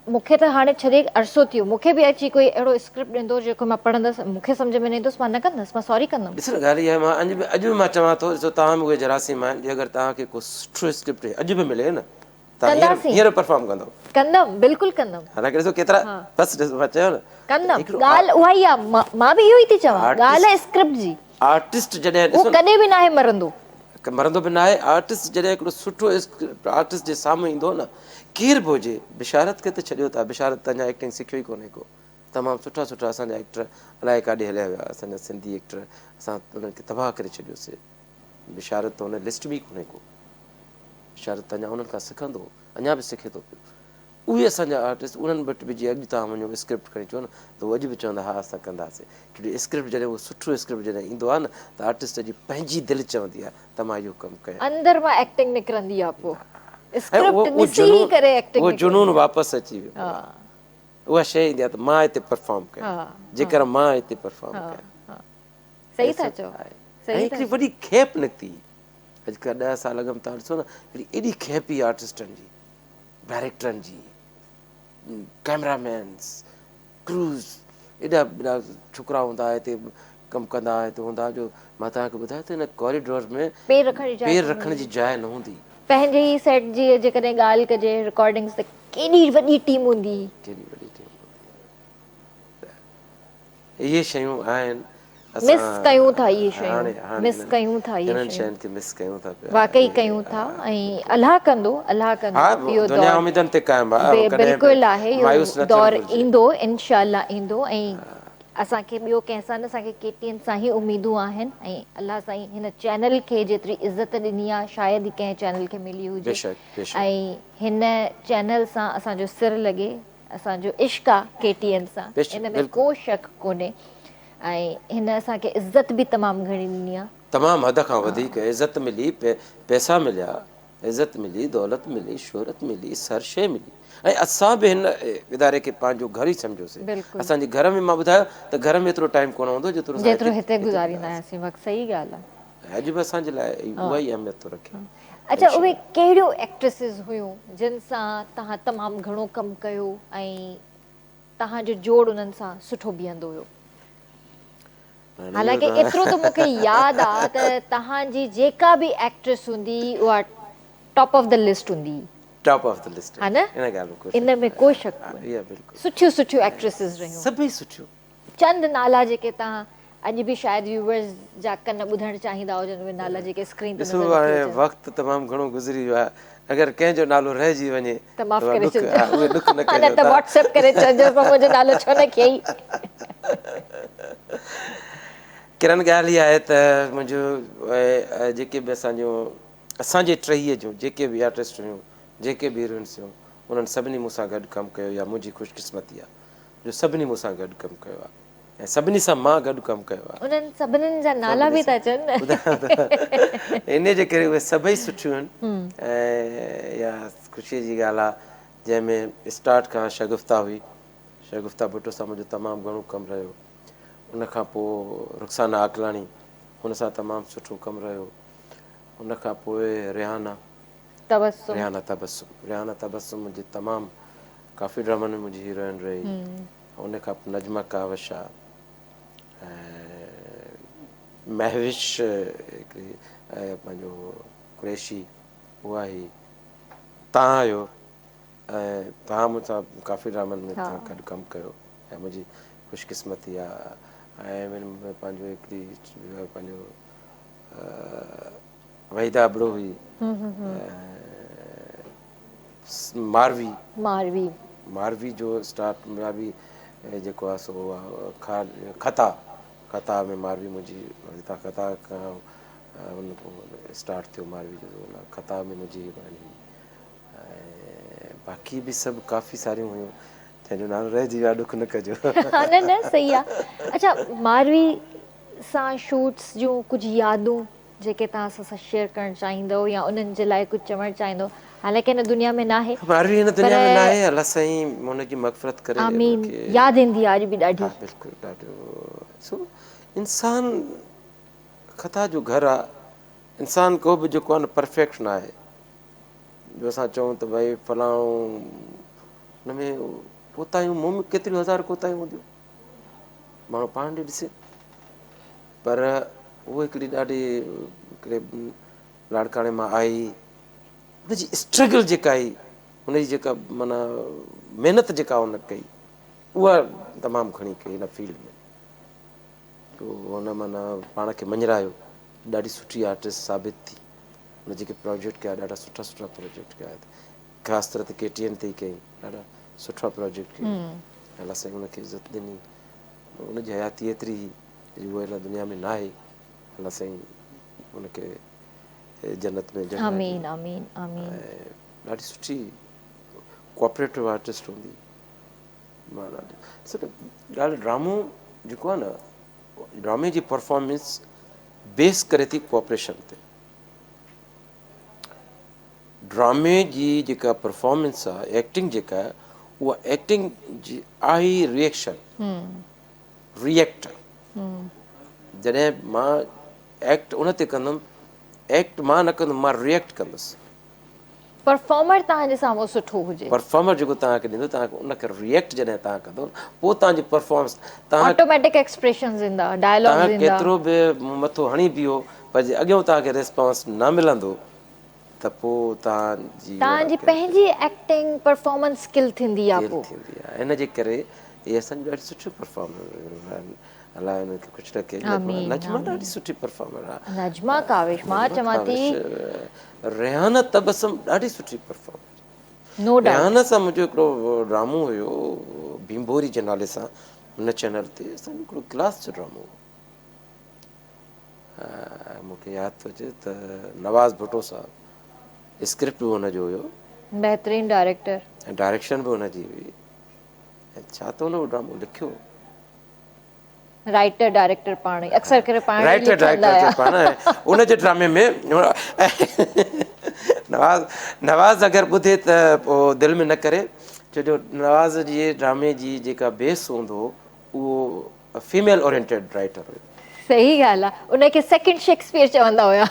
मूंखे त हाणे छॾे अरसो थियो मूंखे बि अची कोई अहिड़ो स्क्रिप्ट ॾींदो जेको मां पढ़ंदसि मूंखे सम्झ में न ईंदुसि मां न कंदसि मां सॉरी कंदमि। ॾिस न ॻाल्हि इहा आहे मां अॼु बि मां चवां थो ॾिसो तव्हां बि उहे जरासीम आहिनि अगरि तव्हांखे को सुठो स्क्रिप्ट अॼु बि मिले न तव्हां कंदासीं हींअर परफॉर्म कंदव कंदमि बिल्कुलु कंदमि हालांकि ॾिसो केतिरा हा बसि ॾिसो मां चयो न त हिकिड़ो कंदमि ॻाल्हि उहा ई आहे मां बि इहो ई थी चवां ॻाल्हि आहे आर्टिस्ट स्क्रिप्ट जी आर्टिस्ट जॾहिं उहो ॾिसो न कॾहिं बि न आहे मरंदो। मरंदो बि न आहे आर्टिस्ट जॾहिं हिकिड़ो सुठो आर्टिस्ट जे साम्हूं ईंदो न केर बि हुजे बिशारत खे त छॾियो था बिशारत त अञा एक्टिंग सिखियो ई कोन्हे को तमामु सुठा असांजा एक्टर अलाए काॾे हलिया विया असांजा सिंधी एक्टर असां उन्हनि खे तबाह करे छॾियोसीं। बिशारत त हुन लिस्ट में ई कोन्हे को बिशारत अञा उन्हनि खां सिखंदो अञा बि सिखे थो पियो। उहे असांजा आर्टिस्ट उन्हनि वटि बि जीअं अॼु तव्हां वञो स्क्रिप्ट खणी अचो न त उहो अॼु बि चवंदा हा असां कंदासीं क्योंकि स्क्रिप्ट जॾहिं उहो सुठो स्क्रिप्ट जॾहिं ईंदो आहे न त आर्टिस्ट जी पंहिंजी दिलि चवंदी आहे त मां इहो कमु कयां अंदरि मां एक्टिंग निकिरंदी आहे पोइ ऐं स्क्रिप्ट ॾिसी करे एक्टिंग उहो जुनून निकिरंदी आहे। वापसि अची वेंदो हा आहे उहा शइ ईंदी आहे त मां हिते परफॉर्म कयां हा जेकर मां हिते परफॉर्म हा कयां हा सही था ऐं चओ सही था हिकिड़ी चओ। वॾी खेप निकिती अॼुकल्ह 10 साल अॻु में तव्हां ॾिसो न हिकिड़ी एॾी खेप ई आर्टिस्टनि जी डायरेक्टरनि जी कैमरामैन्स क्रूज़ एॾा छोकिरा हूंदा हिते कमु कंदा हिते हूंदा जो मां तव्हांखे ॿुधायो त हिन कॉरिडोर में पेर रखण जी जाइ पेर कोन रखण हूंदी जी जाइ न हूंदी। पंहिंजे ई सेट जी जेकॾहिं ॻाल्हि कजे रिकॉर्डिंग्स त केॾी वॾी टीम हूंदी। केॾी वॾी टीम इहे शयूं आहिनि असां मिस कयूं था इहे शयूं हाणे हाणे मिस कयूं था इहे हिननि शयूं शयुनि खे मिस कयूं था पिया वाक़ई कयूं था ऐं अलाह कंदो हा इहो दुनिया दौरु उमेदनि ते क़ाइमु आहे कॾहिं बि बिल्कुलु आहे इहो मायूस न थियणु दौरु घुरिजे। ईंदो इनशा ईंदो ऐं असांखे ॿियो कंहिंसां न असांखे KTN सां ई उमेदूं आहिनि ऐं अलाह साईं हिन चैनल खे जेतिरी इज़त ॾिनी आहे शायदि ई कंहिं चैनल खे मिली हुजे बेशक बेशक ऐं हिन चैनल सां असांजो सिर लॻे असांजो इश्क़ आहे KTN सां बेशक इन में बिल्कुलु को शक कोन्हे ऐं हिन असांखे इज़त बि तमामु घणी ॾिनी आहे। तमामु हद खां वधीक इज़त मिली पैसा मिलिया इज़त मिली दौलत मिली शोहरत मिली सर शइ मिली ऐं असां बि हिन इदारे खे पंहिंजो घर ई सम्झोसीं। बिल्कुलु असांजे घर में मां ॿुधायो त घर में एतिरो टाइम कोन हूंदो जेतिरो असां हिते हिते गुज़ारींदा गुज़ारियोसीं आहियासीं वक़्तु सही ॻाल्हि आहे। अॼु बि असांजे लाइ उहा ई अहमियत थो रखे। अच्छा उहे कहिड़ियूं एक्ट्रेसिस हुयूं जिन सां तव्हां तमामु घणो कमु कयो ऐं तव्हांजो जोड़ उन्हनि सां सुठो बीहंदो हुयो? हालांकि एतिरो त मूंखे यादि आहे त तव्हांजी जेका बि एक्ट्रेस हूंदी उहा टॉप ऑफ द लिस्ट हूंदी टॉप ऑफ द लिस्ट हा न इन में कोई शक कोन्हे। इहा बिल्कुलु सुठियूं एक्ट्रेसिस रहियूं सभई सुठियूं चंद नाला जेके तव्हां अॼु बि शायदि व्यूवर्स जा कन ॿुधणु चाहींदा हुजनि उहे नाला जेके स्क्रीन ते ॾिसो नज़र नथी हाणे अचनि वक़्तु तमामु घणो गुज़री वियो आहे, अगरि कंहिंजो नालो रहिजी वञे त माफ़ उहा करे ॾुख छॾिजो, उहे ॾुख न न कजो त तव्हां। व्हाट्सएप करे चइजो पर मुंहिंजो नालो छो न खयई। किरण ॻाल्हि इहा आहे त मुंहिंजो जेके बि असांजे टहीअ जूं जेके बि आर्टिस्ट हुयूं, जेके बि हीरोइंस हुयूं, उन्हनि सभिनी मूंसां गॾु कमु कयो, या मुंहिंजी ख़ुशकिस्मती आहे जो सभिनी मूंसां गॾु कमु कयो आहे ऐं सभिनी सां मां गॾु कमु कयो आहे। उन्हनि सभिनीनि जा नाला सभिनी बि सां था अचनि न। ॿुधायां त इन जे करे उहे सभई सुठियूं आहिनि। ऐं इहा ख़ुशीअ जी ॻाल्हि आहे जंहिंमें स्टार्ट खां शगुफ़्ता हुई, शगुफ़्ता भुट्टो सां मुंहिंजो तमामु घणो कमु रहियो। उनखां पोइ रुख़साना आकलाणी, हुन सां तमामु सुठो कमु रहियो। उनखां पोइ रिहाना तबस्सुम, रिहाना तबस्सुम मुंहिंजी तमामु काफ़ी ड्रामनि में मुंहिंजी हीरोइन रही। उनखां पोइ नजमा कावश आहे, ऐं महविश हिकिड़ी पंहिंजो कुरैशी उहा हुई, तव्हां आहियो, ऐं तव्हां मूंसां काफ़ी ड्रामनि में तव्हां गॾु कमु कयो ऐं मुंहिंजी ख़ुशकिस्मती आहे। ऐं पंहिंजो हिकिड़ी पंहिंजो वहीदा अबड़ो हुई, मारवी मारवी, मारवी जो स्टार्ट मारवी जेको आहे सो खता खता में मारवी मुंहिंजी हितां खता खां उन स्टार्ट थियो मारवी जो खता में मुंहिंजी ऐं बाक़ी बि सभु काफ़ी सारियूं हुयूं जंहिंजो नालो रहिजी वियो आहे, ॾुख न कजो। न न सही आहे। अच्छा, मारवी सां शूट्स जूं कुझु यादूं जेके तव्हां असां शेयर करणु चाहींदो या उन्हनि जे लाइ कुझु चवणु चाहींदो, हालांकि हिन दुनिया में न आहे मारवी हिन पर दुनिया में न आहे, अलाह साईं हुनजी मग़फ़िरत करे आमीन, उनखे। यादि ईंदी आहे अॼु बि हा ॾाढी। बिल्कुलु, ॾाढो सो इंसान खता जो घरु आहे। इंसानु को बि जेको आहे न परफेक्ट न आहे जो असां चऊं त भई फलाणो हुन में कोताहियूं मूं में केतिरियूं हज़ार कोताहियूं हूंदियूं माण्हू पाण ॾिए ॾिसे, पर उहो हिकिड़ी ॾाढी हिकिड़े लाड़काणे मां आई, हुनजी स्ट्रगल जेका आई, हुनजी जेका माना महिनत जेका हुन कई उहा तमामु घणी कई हिन फील्ड में। पोइ हुन माना पाण खे मञरायो, ॾाढी सुठी आर्टिस्ट साबित थी। हुन जेके प्रोजेक्ट कया ॾाढा सुठा सुठा प्रोजेक्ट कया, ख़ासि तरह ते KTN ते ई कई, ॾाढा सुठा प्रोजेक्ट कया। अलाह साईं हुनखे इज़त ॾिनी, हुनजी हयाती एतिरी हुई उहा हिन दुनिया में न आहे। अलाह साईं हुनखे जन्नत में जॻह ॾिए। आमीन आमीन आमीन। ऐं ॾाढी सुठी कोऑपरेटिव आर्टिस्ट हूंदी। मां ॾाढो ड्रामो जेको आहे न, ड्रामे जी परफॉर्मेंस बेस करे थी कोऑपरेशन ते। ड्रामे जी जेका परफॉर्मेंस आहे, एक्टिंग जेका आहे, उहा एक्टिंग जी आई रिएक्शन रिएक्ट। जॾहिं मां एक्ट उन ते कंदुमि, एक्ट मां न कंदुमि, मां रिएक्ट कंदुसि। परफॉर्मर तव्हांजे साम्हूं सुठो हुजे, परफॉर्मर जेको तव्हांखे ॾींदो, तव्हांखे उनखे रिएक्ट जॾहिं तव्हां कंदो, पोइ तव्हांजी परफॉर्मेंस ऑटोमेटिक एक्सप्रेशंस ईंदा, तव्हां डायलॉग्स ईंदा। केतिरो बि मथो हणी बीहो, पर जे अॻियां तव्हांखे रिस्पॉन्स न मिलंदो त पोइ तव्हांजी पंहिंजी एक्टिंग परफॉर्मेंस स्किल थींदी आहे स्केल पोइ। थींदी आहे। इन जे करे इहे असांजी ॾाढी सुठियूं परफॉर्मर आहिनि। अलाह हुनखे कुझु न कजे। आमीन नजमा ॾाढी आमीन। सुठी परफॉर्मर आहे। नजमा काविश, मां नजमा चवां थी काविश, रेहाना तबस्सुम ॾाढी सुठी परफॉर्मर। नो डाउट। रेहाना सां मुंहिंजो हिकिड़ो ड्रामो हुयो भीमभोरी जे नाले सां, हुन चैनल ते असांजो हिकिड़ो क्लास जो ड्रामो हो। मूंखे यादि थो अचे त नवाज़ भुट्टो साहब, स्क्रिप्ट बि हुनजो हुयो बहितरीन डायरेक्टर ऐं डायरेक्शन बि हुनजी हुई। ऐं छा त हुन ड्रामो लिखियो, राइटर डायरेक्टर पाण ई अक्सर करे पाण ई राइटर लिखंदा डायरेक्टर हुया। पाण उन जे ड्रामे में नवाज़ अगरि ॿुधे त पोइ दिलि में न करे, छो जो नवाज़ जे ड्रामे जी जेका बेस हूंदो उहो फीमेल ओरिएंटेड राइटर हुयो। सही ॻाल्हि आहे, उनखे सेकेंड शेक्सपियर चवंदा हुया।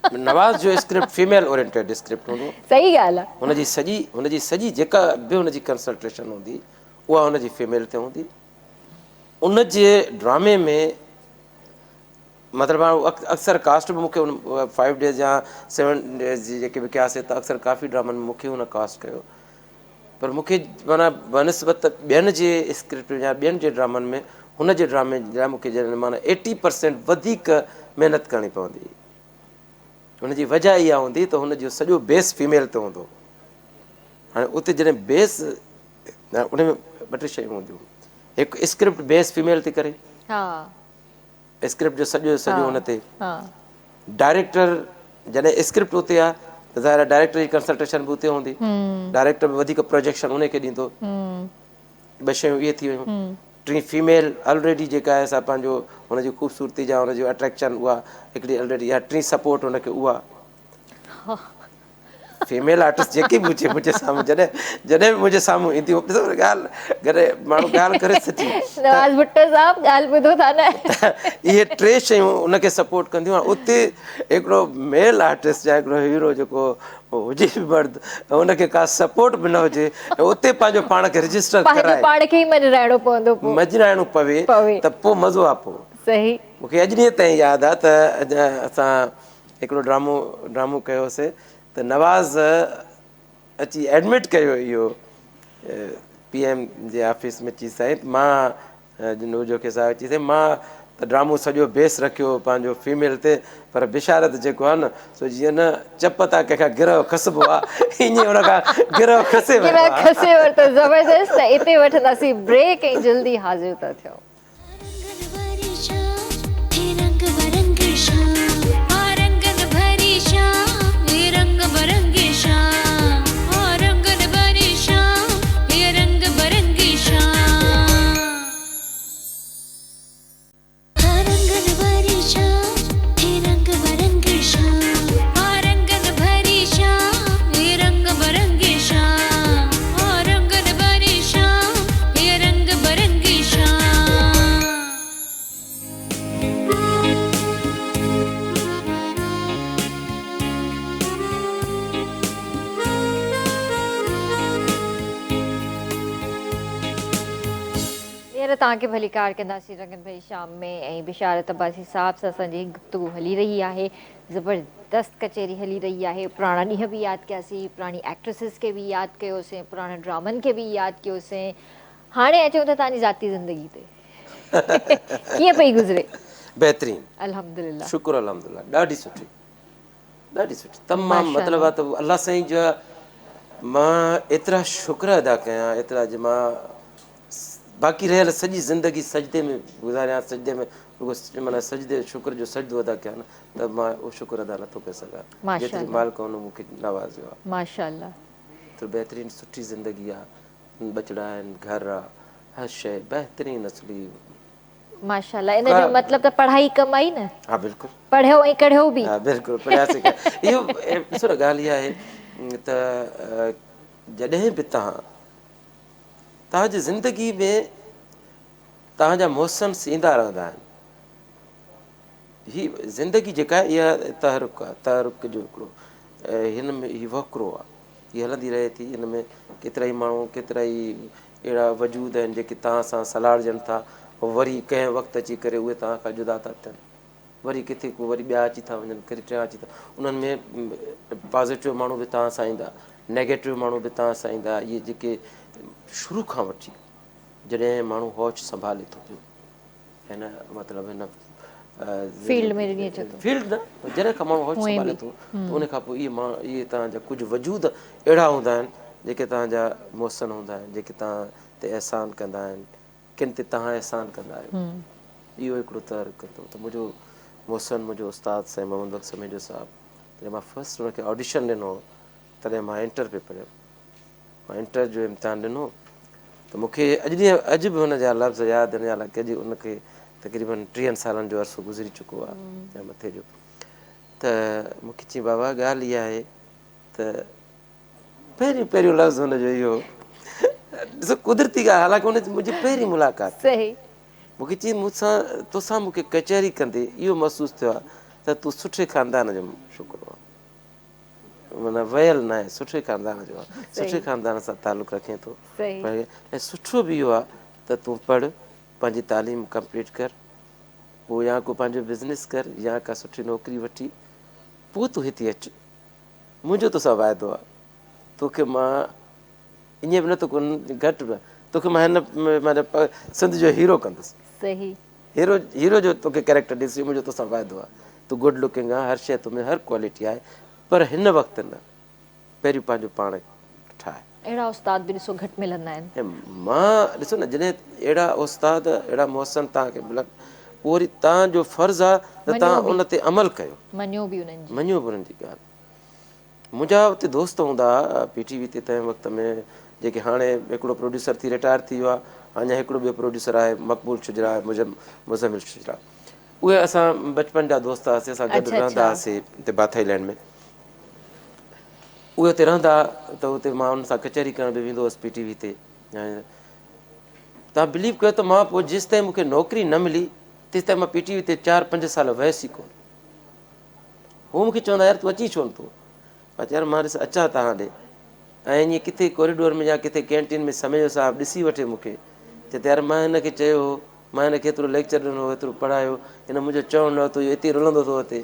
नवाज़ जो स्क्रिप्ट फीमेल ओरिएंटेड स्क्रिप्ट हूंदो। सही ॻाल्हि आहे। हुनजी सॼी जेका बि हुनजी कंसंट्रेशन हूंदी उहा हुनजी फीमेल ते हूंदी। उन जे ड्रामे में मतिलबु हाणे अक्सर कास्ट बि मूंखे उन 5 डेज़ या 7 डेज़ जी जेके बि कयासीं त अक्सर काफ़ी ड्रामनि में मूंखे हुन कास्ट कयो। पर मूंखे माना बनस्बत ॿियनि जे स्क्रिप्ट या ॿियनि जे ड्रामनि में हुन जे ड्रामे लाइ मूंखे ॼण माना 80% वधीक महिनत करणी पवंदी हुई। हुनजी वजह इहा हूंदी त हुनजो सॼो बेस फीमेल ते हूंदो। हाणे उते जॾहिं बेस उन में ॿ टे शयूं हूंदियूं। हिकु स्क्रिप्ट बेस फीमेल थी करे, हा स्क्रिप्ट जो सॼो हा सॼो हुन ते। हा डायरेक्टर जॾहिं स्क्रिप्ट उते आहे त ज़ाहिर आहे डायरेक्टर जी कंसल्टेशन बि उते हूंदी। डायरेक्टर बि वधीक प्रोजेक्शन उनखे ॾींदो। ॿ शयूं इहे थी वियूं। टी फीमेल ऑलरेडी जेका आहे सा पंहिंजो हुनजी ख़ूबसूरती जा हुनजो अट्रैक्शन उहा हिकिड़ी ऑलरेडी या टी सपोर्ट हुनखे उहा फीमेल आर्टिस्ट जेकी बि हुजे मुंहिंजे साम्हूं जॾहिं जॾहिं बि मुंहिंजे साम्हूं ईंदियूं ॾिसो ॻाल्हि अगरि माण्हू ॻाल्हि करे सची त नवाज़ भुट्टो साहब ॻाल्हि ॿुधो था न। इहे टे शयूं उनखे सपोर्ट कंदियूं। उते हिकिड़ो मेल आर्टिस्ट या हिकिड़ो हीरो जेको हुजे बि मर्द उनखे का सपोर्ट बि न हुजे ऐं उते पंहिंजो पाण खे रजिस्टर पंहिंजो कराए पाण खे ई मञाइणो पवंदो पोइ मञाइणो पवे त पोइ मज़ो आहे। पोइ सही मूंखे अॼु ॾींहं ताईं यादि आहे त असां हिकिड़ो ड्रामो कयोसीं त नवाज़ अची एडमिट कयो इहो PM जे ऑफिस में चई साईं मां नूरजो खे साहिब चई साईं मां त ड्रामो सॼो बेस रखियो पंहिंजो फीमेल ते पर बिशारत जेको आहे न सो जीअं न चप तां कंहिंखां गिरह खसिबो आहे ईअं हुन खां गिरह खसे गिरह वरितो आहे। खसे वरितो ज़बरदस्त। त हिते वठंदासीं ब्रेक ऐं जल्दी हाज़िर था थियूं। तव्हांखे भली कार कंदासीं रंगन भरी शाम में ऐं बिशारत अब्बासी साहब सां असांजी गुफ़्तगू हली रही आहे। ज़बरदस्त कचेरी हली रही आहे। पुराणा ॾींहं बि यादि कयासीं, पुराणी एक्ट्रेसिस खे बि यादि कयोसीं, पुराणे ड्रामनि खे बि यादि कयोसीं। हाणे अचूं त तव्हांजी ज़ाती ज़िंदगी ते कीअं पई गुज़रे? बहितरीनु अल्हम्दुलिल्लाह शुक्र अल्हम्दुलिल्लाह ॾाढी सुठी ॾाढी सुठी तमामु मतिलबु माशाल्लाह आहे त अलाह साईं जा मां एतिरा शुक्र अदा कयां एतिरा अॼु मां बाक़ी रहियल सॼी ज़िंदगी सजदे में गुज़ारियां सजदे में माना सजदे शुक्र जो सजदो अदा कयां न त मां उहो शुक्र अदा नथो करे सघां जेतिरी माशाल्लाह मालिक हुन मूंखे नवाज़ियो आहे। माशाल्लाह त बहितरीनु सुठी ज़िंदगी आहे। बचड़ा आहिनि, घर आहे, हर शइ बहितरीनु असली। माशाल्लाह इन जो मतिलबु त पढ़ाई कमु आई न। हा बिल्कुलु पढ़ियो ऐं कढ़ियो बि। हा बिल्कुलु पढ़ियासीं इहो ॾिसो न ॻाल्हि इहा आहे त जॾहिं बि तव्हांजी ज़िंदगी में तव्हांजा मौसम्स ईंदा रहंदा आहिनि। हीअ ज़िंदगी जेका आहे इहा तहरुक आहे, तहरुक जो हिकिड़ो हिन में हीउ वकिरो आहे, हीअ हलंदी रहे थी। हिन में केतिरा ई माण्हू केतिरा ई अहिड़ा वजूद आहिनि जेके तव्हां सां सलाहजनि था, वरी कंहिं वक़्तु अची करे उहे तव्हां खां जुदा था थियनि, वरी किथे को वरी ॿिया अची था वञनि, किथे टिया अची था। उन्हनि में पॉज़िटिव माण्हू बि तव्हां सां ईंदा, नेगेटिव माण्हू बि तव्हां सां ईंदा। इहे जेके शुरू खां वठी जॾहिं माण्हू होश संभाले थो पियो हिन मतिलबु हिन फील्ड में ॾिनी अचे थो फील्ड न जॾहिं खां माण्हू होश उहे संभाले बि थो त उन खां पोइ इहे तव्हांजा कुझु वजूद अहिड़ा हूंदा आहिनि जेके तव्हांजा मौसन हूंदा आहिनि, जेके तव्हां ते अहसान कंदा आहिनि, किन ते तव्हां अहसान कंदा आहियो। इहो हिकिड़ो तर्क कंदो त मुंहिंजो मौसन मुंहिंजो उस्तादु साईं मोहम्मद बख़्श समीजो साहिबु जॾहिं मां फस्ट हुनखे ऑडिशन ॾिनो तॾहिं मां इंटर पियो पढ़ियो। मां इंटर जो इम्तिहान ॾिनो त मूंखे अॼु बि हुनजा लफ़्ज़ यादि आहिनि। हालांकि अॼु उनखे तक़रीबन 30 सालनि जो अरसो गुज़री चुको आहे ऐं मथे जो। त मूंखे चई बाबा ॻाल्हि इहा आहे त पहिरियों लफ़्ज़ हुनजो इहो ॾिसो कुदरती ॻाल्हि, हालांकि हुन मुंहिंजी पहिरीं मुलाक़ात हुई। सही मूंखे चई तोसां मूंखे कचहरी कंदे इहो महसूसु थियो आहे त तूं सुठे ख़ानदान जो छोकिरो आहे, माना वयल न आहे, सुठे ख़ानदान जो आहे, सुठे सही ख़ानदान सां तालुक़ु रखे थो। सही ऐं सुठो बि इहो आहे त तूं पढ़, पंहिंजी तालीम कंप्लीट कर, पोइ या को पंहिंजो बिज़नेस कर या का सुठी नौकिरी वठी पोइ तूं हिते अचु। मुंहिंजो तोसां वाइदो आहे, तोखे मां ईअं बि नथो कोन घटि बि तोखे मां हिन मतिलबु सिंध जो हीरो कंदुसि। सही हीरो जो तोखे कैरेक्टर ॾिसी मुंहिंजो तोसां वाइदो आहे। तूं गुड लुकिंग आहे, हर शइ तुंहिंजी हर क्वालिटी आहे, पर हिन वक़्तु न, पहिरियों पंहिंजो पाण ठाहे। अहिड़ा उस्ताद बि ॾिसो घटि मिलंदा आहिनि। ऐं मां ॾिसो न, जॾहिं अहिड़ा उस्ताद अहिड़ा मुहसन तव्हांखे मिलनि, पोइ वरी तव्हांजो फ़र्ज़ु आहे त तव्हां उन ते अमल कयो, मञियो बि उन्हनि जी। मञियो बि उन्हनि जी ॻाल्हि। मुंहिंजा हुते दोस्त हूंदा हुआ PTV ते तंहिं वक़्त में, जेके हाणे हिकिड़ो प्रोड्यूसर थी रिटायर थी वियो आहे, अञा हिकिड़ो ॿियो प्रोड्यूसर आहे मक़बूल शुजरा, मुज़मिल शुजरा। उहे असां बचपन जा दोस्त हुआसीं, असां गॾु अच्छा रहंदा अच्छा हुआसीं हिते बाथाई लैंड में। उहे हुते रहंदा त हुते मां हुन सां कचहरी करण बि वेंदो हुअसि PTV ते। ऐं तव्हां बिलीव कयो त मां पोइ जेसिताईं मूंखे नौकिरी न मिली तेसिताईं मां PTV ते 4-5 साल वियसि ई कोन। हू मूंखे चवंदा यार तूं अची छो नथो? मां चयो यार मां ॾिस अचां तव्हां ॾे, ऐं ईअं किथे कॉरिडोर में या किथे कैंटीन में समय जो साहिबु ॾिसी वठे मूंखे, चए त यार मां हिनखे चयो हो, मां हिनखे एतिरो लेक्चर ॾिनो, एतिरो पढ़ायो, हिन मुंहिंजो चवणु न वरितो, इहो हिते रुलंदो थो हिते।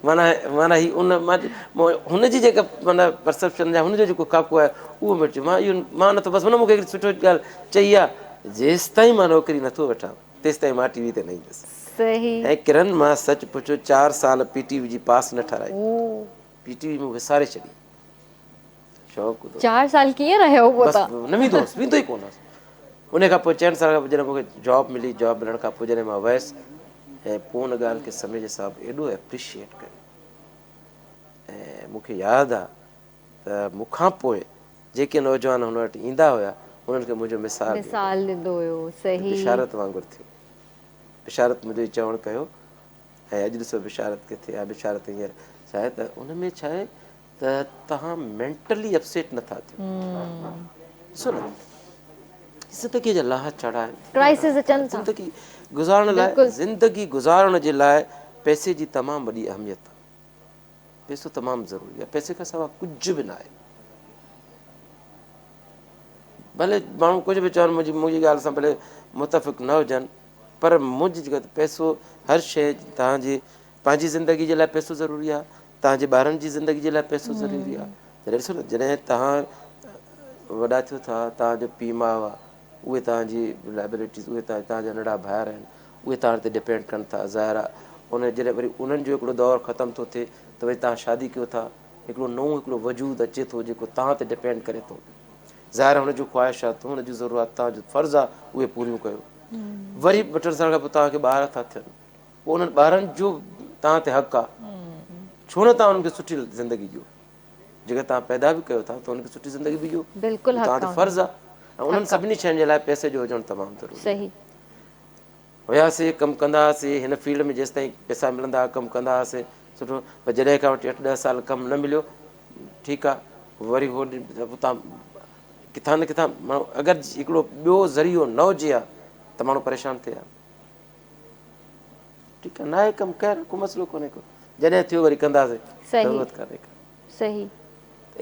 माना ही उन हुनजी जेका माना परसेप्शन या हुनजो जेको खाको आहे उहो मिटियो। मां इहो मां नथो, बसि हुन मूंखे हिकिड़ी सुठी ॻाल्हि चई आहे, जेसिताईं मां नौकिरी नथो वठां तेसिताईं मां TV ते न ईंदुसि। सही। ऐं किरण मां सच पुछो 4 साल PTV जी पास न ठाराई, ओ PTV में विसारे छॾी। शौक़ु हूंदो 4 साल कीअं रहियो पोइ बसि, तव्हां? न वेंदो हुउसि, वेंदो ई कोन हुउसि। उन खां पोइ 4 साल खां पोइ जॾहिं मूंखे जॉब मिली, जॉब मिलण खां पोइ जॾहिं मां वियुसि, ऐं पोइ हुन ॻाल्हि खे समय जे हिसाब एॾो एप्रिशिएट कयो। ऐं मूंखे यादि आहे त मूंखां पोइ जेके नौजवान हुन वटि ईंदा हुआ उन्हनि खे मुंहिंजो मिसाल ॾींदो मिसाल ॾींदो हुयो। त सही बिशारत वांगुरु थियो। बिशारत मुंहिंजो ई चवणु कयो, ऐं अॼु ॾिसो बिशारत किथे आहे। बिशारत हींअर छा आहे त उन में छा आहे त तव्हां मेंटली अपसेट नथा थियो। ॾिसो न, ज़िंदगीअ जा लाह चढ़ा क्राइसिस आहिनि। अचनि था। ज़िंदगी गुज़ारण लाइ, बिल्कुलु ज़िंदगी गुज़ारण जे लाइ पैसे जी तमामु वॾी अहमियत आहे। पैसो तमामु ज़रूरी आहे, पैसे खां सवाइ कुझु बि न आहे। भले माण्हू कुझु बि चवनि, मुंहिंजी ॻाल्हि सां भले मुतफ़िक़ न हुजनि, पर मुंहिंजी जेका पैसो, हर शइ तव्हांजी पंहिंजी ज़िंदगी जे लाइ पैसो ज़रूरी आहे, तव्हांजे ॿारनि जी ज़िंदगी जे लाइ पैसो ज़रूरी आहे। तॾहिं ॾिसो न, जॾहिं तव्हां वॾा थियो था, तव्हांजो पीउ माउ आहे, उहे तव्हांजी लाइबिलिटीज़, उहे तव्हांजा नंढा भाइर आहिनि, उहे तव्हां ते डिपेंड कनि था। ज़ाहिर आहे उन जॾहिं वरी उन्हनि जो हिकिड़ो दौरु ख़तमु थो थिए त वरी तव्हां शादी कयो था, हिकिड़ो नओं हिकिड़ो वजूद अचे थो जेको तव्हां ते डिपेंड करे थो। ज़ाहिर आहे हुनजूं ख़्वाहिशातूं, हुनजी ज़रूरतूं, जो फ़र्ज़ु आहे उहे पूरियूं कयो। वरी 2-3 साल खां पोइ तव्हांखे ॿार था थियनि, पोइ उन्हनि ॿारनि जो तव्हां ते हक़ु आहे। छो न तव्हां उन्हनि खे सुठी ज़िंदगी ॾियो? जेकर तव्हां पैदा बि कयो था त उनखे सुठी ज़िंदगी ॾियो, बिल्कुलु उहो तव्हां हक़ ते आहे फ़र्ज़ु उन्हनि आहे। ऐं उन्हनि हक़ आहे। सभिनी शयुनि जे लाइ पैसे जो हुजणु तमामु ज़रूरी आहे। सही हुयासीं, कमु कंदा हुआसीं हिन फील्ड में, जेसिताईं पैसा मिलंदा हुआ कमु कंदा हुआसीं सुठो, पर जॾहिं खां वठी 8-10 साल कमु न मिलियो, ठीकु आहे, वरी उहो तव्हां किथां न किथां माण्हू, अगरि हिकिड़ो ॿियो ज़रियो न हुजे हा त माण्हू परेशान थिए हा। ठीकु आहे, न आहे कमु कर, को मसइलो कोन्हे को, जॾहिं थियो वरी कंदासीं, सही ज़रूरत कान्हे का। सही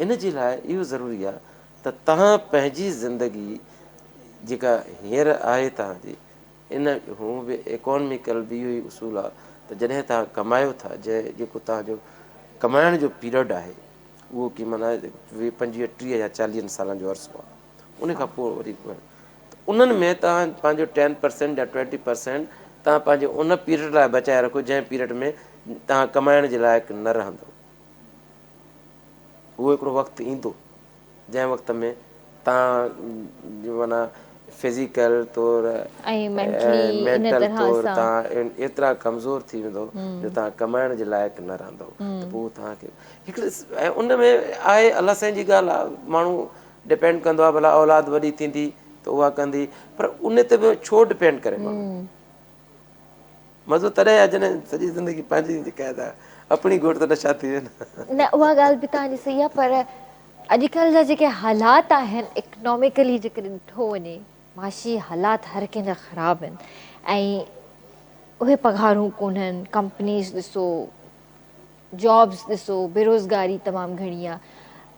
इन जे लाइ इहो ज़रूरी आहे त तव्हां पंहिंजी ज़िंदगी जेका हींअर आहे तव्हांजी, इन हू बि इकोनॉमिकल बि इहो ई उसूल आहे त जॾहिं तव्हां कमायो था, जेको तव्हांजो कमाइण जो पीरियड आहे उहो की माना 25-30 या 40 सालनि जो अरसो आहे। उन खां पोइ वरी उन्हनि में तव्हां पंहिंजो 10% या 20% तव्हां पंहिंजे उन पीरियड लाइ बचाए रखो जंहिं पीरियड में तव्हां कमाइण जे लाइक़ु न रहंदो। उहो हिकिड़ो वक़्तु ईंदो जंहिं वक़्त में तव्हां माना फिज़िकल तौरु ऐं मेंटली ऐं इन मेंटल तरह तौरु सां तव्हां एतिरा कमज़ोर थी वेंदो जो तव्हां कमाइण जे लाइक़ु न रहंदो। त पोइ तव्हांखे हिकिड़े, ऐं उन में आहे अलाह साईं जी ॻाल्हि आहे, माण्हू डिपेंड कंदो आहे, भला औलाद वॾी थींदी त उहा कंदी, पर उन ते बि छो डिपेंड करे माण्हू? मज़ो तॾहिं आहे जॾहिं सॼी ज़िंदगी पंहिंजी जेका आहे अपनी घोट त नशा थी वेंदा। न उहा ॻाल्हि बि तव्हांजी सही आहे, पर अॼुकल्ह जा जेके हालात आहिनि इकनॉमिकली जेके ॾिठो वञे, माशी हालात हर कंहिंजा ख़राबु आहिनि, ऐं उहे पघारूं कोन्हनि, कंपनीज़ ॾिसो, जॉब्स ॾिसो, बेरोज़गारी तमामु घणी आहे।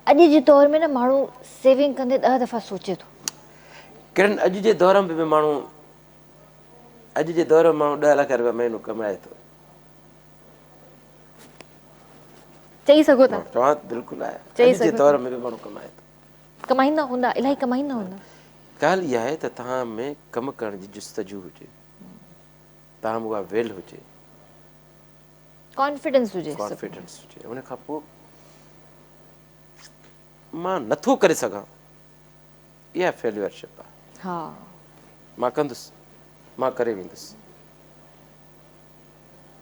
अॼु जे दौर में न माण्हू सेविंग कंदे 10 दफ़ा सोचे थो। किरण, अॼु जे दौर में बि माण्हू, अॼु जे दौर में माण्हू 10 लाख रुपया महीनो कमाए थो। चई सघो था, मां चवां बिल्कुलु आहे, चई अॼु जे सघो था, दौर में बि माण्हू कमाए थो। कमाईंदा हूंदा, इलाही कमाईंदा हूंदा। ॻाल्हि इहा आहे त तव्हां में कमु करण जी जुस्तजू हुजे, तव्हां में उहा वेल हुजे, कॉन्फिडेंस हुजे, कॉन्फिडेंस हुजे। उन खां पोइ मां नथो करे सघां, इहा फेल्यूअरशिप आहे। हा, मां कंदुसि, मां करे वेंदुसि।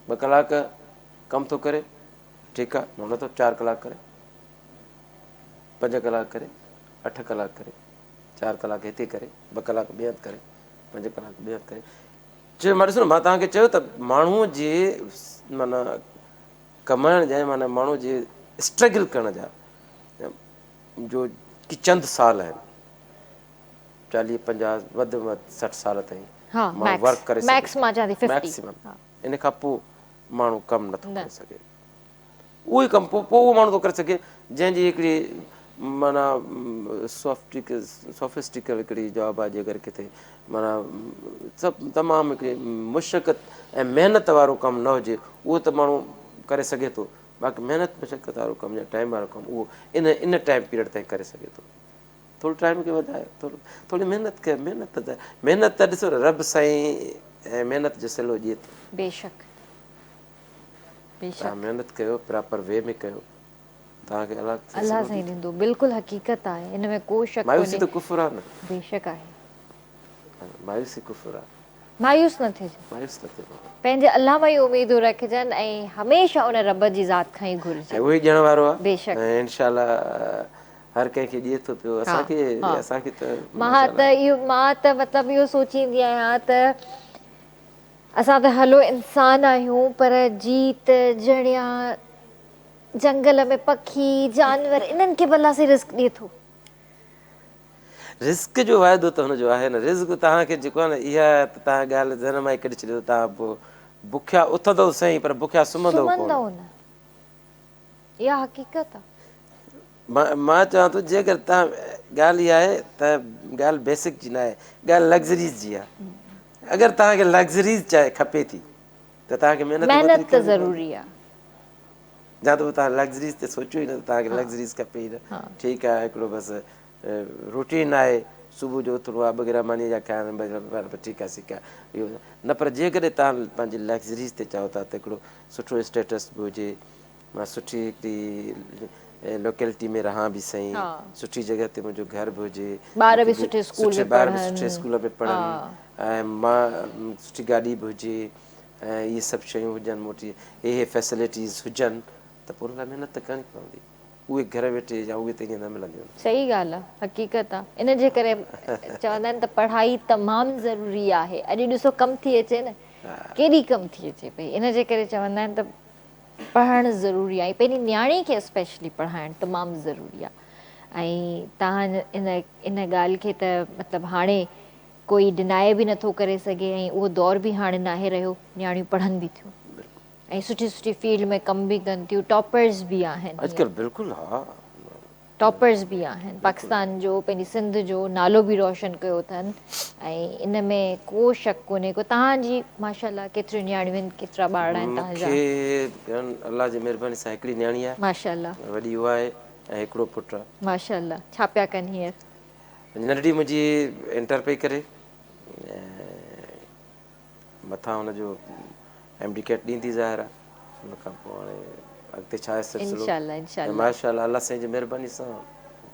2 कलाक कमु थो करे, ठीकु आहे, मां नथो 4 कलाक करे, 5 कलाक करे, 8 कलाक करे, 4 कलाक हिते करे, 2 कलाक ॿिए हंधि करे, 5 कलाक ॿिए हंधि करे। चयो मां ॾिसो न, मां तव्हांखे चयो त माण्हूअ जे माना कमाइण जा, माना माण्हू जे स्ट्रगल करण जा जो कि चंद साल आहिनि, 40-50 वधि में वधि 60 साल ताईं हा, माण्हू वर्क करे सघे मैक्स मां चवां थी 50। मैक्सिमम। इन खां पोइ माण्हू कमु नथो न, करे सघे। उहो ई कमु पोइ उहो माण्हू थो करे सघे जंहिंजी हिकिड़ी माना सोफिस्टिकल हिकिड़ी जॉब आहे। जेकर किथे माना सभु तमामु हिकिड़ी मुशक़त ऐं महिनत वारो कमु न हुजे, उहो त माण्हू करे सघे थो। बाक़ी महिनत मुशक़त वारो कमु या टाइम वारो कमु, उहो इन टाइम पीरियड ताईं करे सघे थो। थोरो टाइम खे वधाए, थोरी महिनत कयो। महिनत त ॾिसो न, रब साईं ऐं महिनत जो सिलो ॾिए थो। बेशक तव्हां बेशक, महिनत कयो, प्रॉपर वे में कयो, तव्हांखे अलाह अलाह सिलो साईं ॾींदो। ॾींदो, बिल्कुलु हक़ीक़त आहे, हिन में को शक मायूसी कोन्हे। त कुफुर आहे न, बेशक आहे, मायूसी कुफुर आहे, मायूस न थिए, मायूस न थिए। पंहिंजे अलाह मां ई उमेदूं रखजनि ऐं हमेशह उन रब जी ज़ात खां ई ऐं घुरिजे। उहो ई ॾियण वारो आहे, बेशक, ऐं इनशा हर कंहिंखे ॾिए थो पियो। हा हा, असांखे त मां त मतिलबु इहो सोचींदी आहियां त असां त हलो इंसान आहियूं, पर जीत, जणिया, जंगल में पखी, जानवर, इन्हनि खे भला से रिस्क ॾिए थो। रिस्क जो वाइदो त हुनजो आहे न। रिस्क तव्हांखे जेको आहे न, इहा त तव्हां ॻाल्हि ज़हन मां ई कढी छॾियो। तव्हां पोइ बुखिया उथंदव सही, पर बुखिया सुम्हंदव कोन। न, इहा हक़ीक़त आहे। मां चवां थो, जेकर तव्हां ॻाल्हि इहा आहे त ॻाल्हि बेसिक जी न आहे, ॻाल्हि लग्ज़रीज़ जी आहे। अगरि तव्हांखे लग्ज़रीज़ खपे थी त तव्हांखे महिनत ओतिरी त करणी पवंदी। ज़रूरी आहे। या त पोइ तव्हां लग्ज़रीज़ ते सोचियो ई न, त तव्हांखे हा लग्ज़रीज़ खपे ई न। हा, ठीकु आहे, हिकिड़ो बसि रूटीन आहे, सुबुह जो उथिणो आहे, 2 गिरा मानी जा खाइणु, ठीकु आहे, ठीकु आहे, इहो न। पर जेकॾहिं तव्हां पंहिंजी लग्ज़रीज़ ते चाहियो था त हिकिड़ो सुठो स्टेटस बि हुजे, मां सुठी हिकिड़ी लोकेलिटी में रहां बि सही, हा, सुठी जॻह ते मुंहिंजो घर बि हुजे, ॿार मूंखे बि बि स्कूल सुठे में ॿार बि सुठे पढ़नि। स्कूल में हा, पढ़नि, ऐं मां सुठी गाॾी बि हुजे, ऐं इहे सभु शयूं हुजनि मूं वटि, इहे फैसिलिटीज़ हुजनि, त पोइ हुन लाइ महिनत त करणी पवंदी। उहे घर वेठे या उहे त ईअं न मिलंदियूं। सही ॻाल्हि आहे, हक़ीक़त आहे। इन जे करे चवंदा आहिनि त पढ़ाई तमामु ज़रूरी आहे। अॼु ॾिसो कमु थी अचे न, केॾी कमु थी अचे पई। इन जे करे चवंदा आहिनि त पढ़णु ज़रूरी आहे, पंहिंजी न्याणी खे स्पेशली पढ़ाइणु तमामु ज़रूरी आहे। ऐं तव्हां इन ॻाल्हि खे त मतिलबु हाणे कोई डिनाए बि नथो करे सघे, ऐं उहो दौर बि हाणे नाहे रहियो, न्याणियूं पढ़नि बि थियूं ऐं सुठी सुठी फील्ड में कमु बि कनि थियूं, टॉपर्स बि आहिनि हीअं। अॼुकल्ह बिल्कुलु, हा, टॉपर्स बि आहिनि, बिल्कुलु। पाकिस्तान जो, पंहिंजी सिंध जो नालो बि रोशन कयो अथनि। ऐं इन में को शक कोन्हे को। तव्हांजी माशाल्लाह केतिरियूं न्याणियूं आहिनि, केतिरा ॿार आहिनि तव्हांजा? मूंखे अलाह जी महिरबानी सां हिकिड़ी न्याणी आहे, माशाल्लाह वॾी उहा आहे, ऐं हिकिड़ो पुटु आहे। माशाल्लाह, छा पिया कनि हींअर? नंढड़ी मुंहिंजी इंटर पई करे, ऐं मथां हुनजो MD कैट ॾींदी ज़ाहिर आहे। हुन खां पोइ हाणे अॻिते छा आहे सिलसिलो, इंशाल्लाह ऐं इंशाल्लाह। माशाल्लाह अलाह साईं जी महिरबानी सां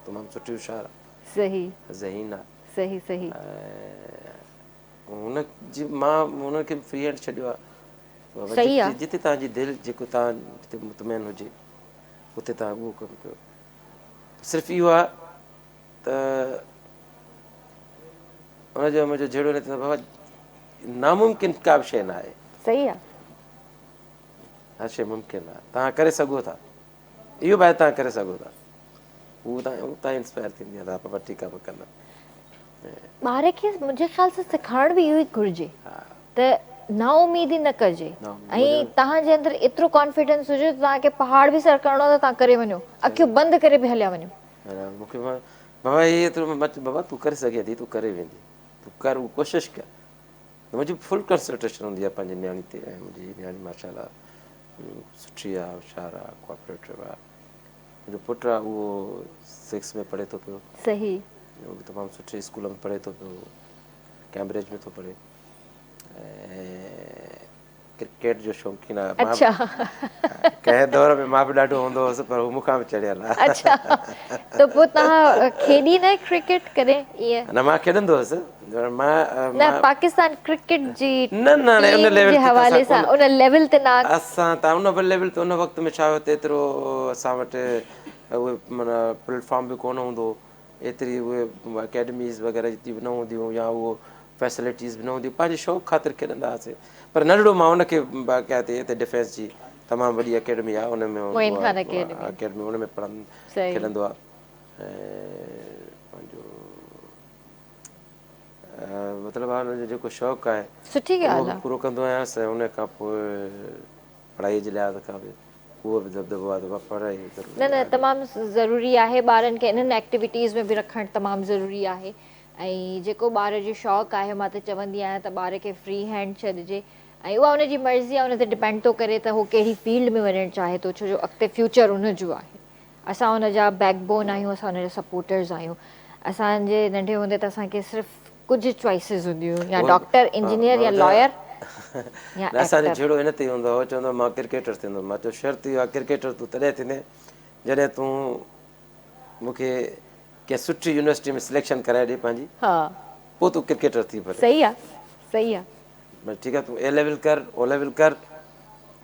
तमामु सुठी होशियारु आहे, सही ज़हीन आहे। सही सही, हुनजी मां हुनखे फ्री हैंड छॾियो आहे। सही आहे। जिते तव्हांजी दिलि, जेको तव्हां जिते मुतमैन हुजे, उते तव्हां उहो कमु कयो। सिर्फ़ु इहो आहे त हुनजो मुंहिंजो जहिड़ो न थींदो, बाबा नामुमकिन का बि शइ न आहे। सही आहे। हर शइ मुमकिन आहे, तव्हां करे सघो था, इहो बि आहे तव्हां करे सघो था। उहो तव्हां इंस्पायर थींदी आहे, तव्हां बाबा ठीकु आहे मां कंदमि। ॿार खे मुंहिंजे ख़्याल सां सेखारणु बि इहो ई घुरिजे त ना उमेदी न कजे, मुंहिंजो ऐं तव्हांजे अंदरि एतिरो कॉन्फिडेंस हुजे त तव्हांखे पहाड़ बि सर करिणो आहे त तव्हां करे वञो, अखियूं बंदि करे बि हलिया वञो। मूंखे बाबा इहे एतिरो बाबा तूं करे सघे थी, तूं करे वेंदी, तूं कर, उहा कोशिशि करि। मुंहिंजी फुल कंसंट्रेशन हूंदी आहे पंहिंजी न्याणी ते, ऐं मुंहिंजी न्याणी माशाल्लाह सुठी आहे, होशियारु आहे, कोऑपरेटिव आहे। मुंहिंजो पुटु आहे, उहो 6 में पढ़े थो पियो। सही, वो भी तमामु सुठे स्कूल में पढ़े थो पियो, कैम्ब्रिज में थो पढ़े। ऐं क्रिकेट जो शौक़ीन आहे। मां अच्छा कंहिं दौर में मां बि ॾाढो हूंदो हुउसि, पर हू मूंखां बि चढ़ियल आहे। अच्छा त पोइ तव्हां खेॾी न क्रिकेट कॾहिं ईअं? न मां खेॾंदो हुउसि, मां न मां पाकिस्तान क्रिकेट जी न न न उन टीम लेवल जे ते त असां हवाले सां कोन, उन लेवल ते न। असां त उन लेवल ते उन वक़्त में छा हुयो त एतिरो असां वटि उहे माना प्लेटफॉर्म बि कोन हूंदो, एतिरी उहे अकेडमीज़ वग़ैरह जी बि न हूंदियूं, या उहो फैसिलिटीज़ बि न हूंदियूं। पंहिंजे शौक़ु ख़ातिर खेॾंदा हुआसीं। पर नंढिड़ो मां हुनखे बाक़ाइदे हिते डिफेंस जी तमामु वॾी अकेडमी आहे, उन में मोइन उहा खान अकेडमी। अकेडमी उन में सही। खेॾंदो आहे। ऐं पंहिंजो मतिलबु आहे हुनजो जेको शौक़ु आहे सुठी उहो ॻाल्हि बि आहे। पूरो कंदो आहियांसि। उन खां पोइ पढ़ाईअ जे लिहाज़ खां बि उहो बि दबदबो आहे त पढ़ाई न ज़रूरी न आहे। तमामु ज़रूरी आहे, ॿारनि खे इन्हनि एक्टिविटीज़ में बि रखणु तमामु ज़रूरी आहे। ऐं जेको ॿार जो शौक़ु आहे, मां त चवंदी आहियां त ॿार खे फ्री हैंड छॾिजे, ऐं उहा उनजी मर्ज़ी आहे, उन ते डिपेंड थो करे त हू कहिड़ी फील्ड में वञणु चाहे थो, छो जो अॻिते फ्यूचर उनजो आहे। असां हुनजा बैकबोन आहियूं, असां हुनजा सपोर्टर्स आहियूं। असांजे नंढे हूंदे त असांखे सिर्फ़ु कुझु चॉइसिस हूंदियूं हुयूं, या उहो डॉक्टर, इंजीनियर, या लॉयर, या न असांजो एक्टर। झेड़ो इन ते ई हूंदो हुओ, चवंदो मां क्रिकेटर थींदुमि। मां चयो शर्त इहा आहे, क्रिकेटर तूं तॾहिं थींदे जॾहिं तूं मूंखे कंहिं सुठी यूनिवर्सिटी में सिलेक्शन कराए ॾिए पंहिंजी, हा पोइ तूं क्रिकेटर थी भले। सही आहे, सही आहे। भई ठीकु आहे, तूं ए लेवल कर, ओ लेवल कर,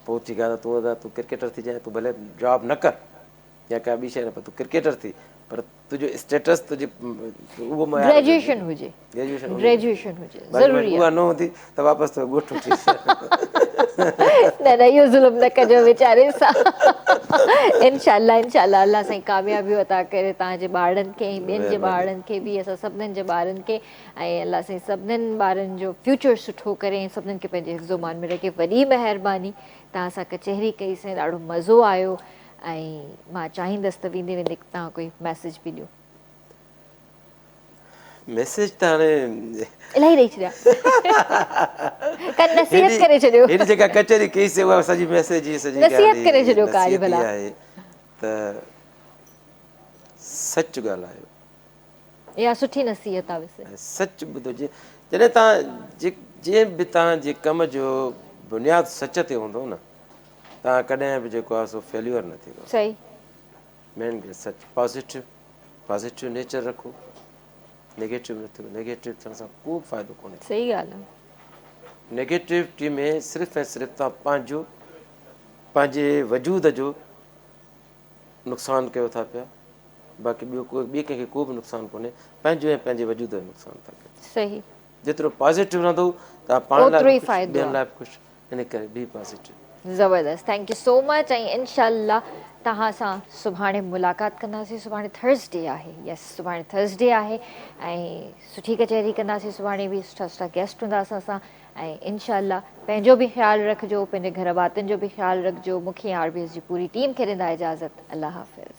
पोइ ठीकु आहे, तूं क्रिकेटर थी जाएं, तूं भले जॉब न कर या का ॿी शइ न, पर तूं क्रिकेटर थी। पर तुंहिंजो स्टेटस तुंहिंजी उहो मयार हुजणु ग्रेजुएशन घुरिजे, हुजे, ग्रेजुएशन हुजणु घुरिजे। ग्रेजुएशन हुजे बाक़ी ज़रूरी उहा आहे। न हूंदी त वापसि तो ॻोठु उथी न न इहो ज़ुल्म न कजो वीचारे सां। इनशाला इनशाला अलाह साईं कामयाबियूं अता करे तव्हांजे ॿारनि खे, ऐं ॿियनि जे महिरबानी। ॿारनि खे बि, असां सभिनीनि जे ॿारनि खे, ऐं अलाह साईं सभिनीनि ॿारनि जो फ्यूचर सुठो करे, ऐं सभिनीनि खे पंहिंजे हिफ़्ज़ो मान में रखे। वॾी महिरबानी, तव्हां सां कचहरी कईसीं, ॾाढो मज़ो आयो। ऐं मां चाहींदसि त वेंदे वेंदे तव्हां कोई मैसेज बि ॾियो। मैसेज त हाणे इलाही ॾेई छॾिया। का नसीहत हेॾी करे छॾियो। हेॾी जेका कचहरी कईसीं उहा सॼी मैसेज जी सॼी नसीहत ॻाल्हि करे ई छॾियो काज नसीहत ई भला। आहे त सच ॻाल्हायो इहा सुठी नसीहत आहे वैसे। ऐं सच ॿुधो। जॾहिं तव्हां जंहिं बि तव्हांजे कम जो बुनियादु सच ते हूंदो न, तव्हां कॾहिं बि जेको आहे सो फेल्यूअर न थींदो। सही। मेन ॻाल्हि सच, पॉज़िटिव, पॉज़िटिव नेचर रखो, नेगेटिव न थियो। नेगेटिव थियण सां को बि फ़ाइदो कोन्हे। सही ॻाल्हि आहे। नेगेटिविटी में सिर्फ़ु ऐं सिर्फ़ु तव्हां पंहिंजे वजूद जो नुक़सानु कयो था पिया। बाक़ी ॿियो ॿिए कंहिंखे को बि नुक़सानु कोन्हे, पंहिंजो ऐं पंहिंजे वजूद जो नुक़सानु था कयो। सही। जेतिरो पॉज़िटिव रहंदो तव्हां पाण लाइ ओतिरो बि ई ख़ुशि, फ़ाइदो ॿियनि लाइ आहे। बि ख़ुशि, इन करे बी पॉज़िटिव। ज़बरदस्त, थैंक यू सो मच। ऐं इनशाला तव्हां सां सुभाणे मुलाक़ात कंदासीं। सुभाणे थर्सडे आहे, यस सुभाणे थर्सडे आहे, ऐं सुठी कचहरी कंदासीं। सुभाणे बि सुठा सुठा गेस्ट हूंदा असां। ऐं इनशाला पंहिंजो बि ख़्यालु रखिजो, पंहिंजे घर वातनि जो बि ख़्यालु रखिजो। मूंखे RBS जी पूरी टीम खे ॾींदा इजाज़त। अल्लाह हाफ़िज़।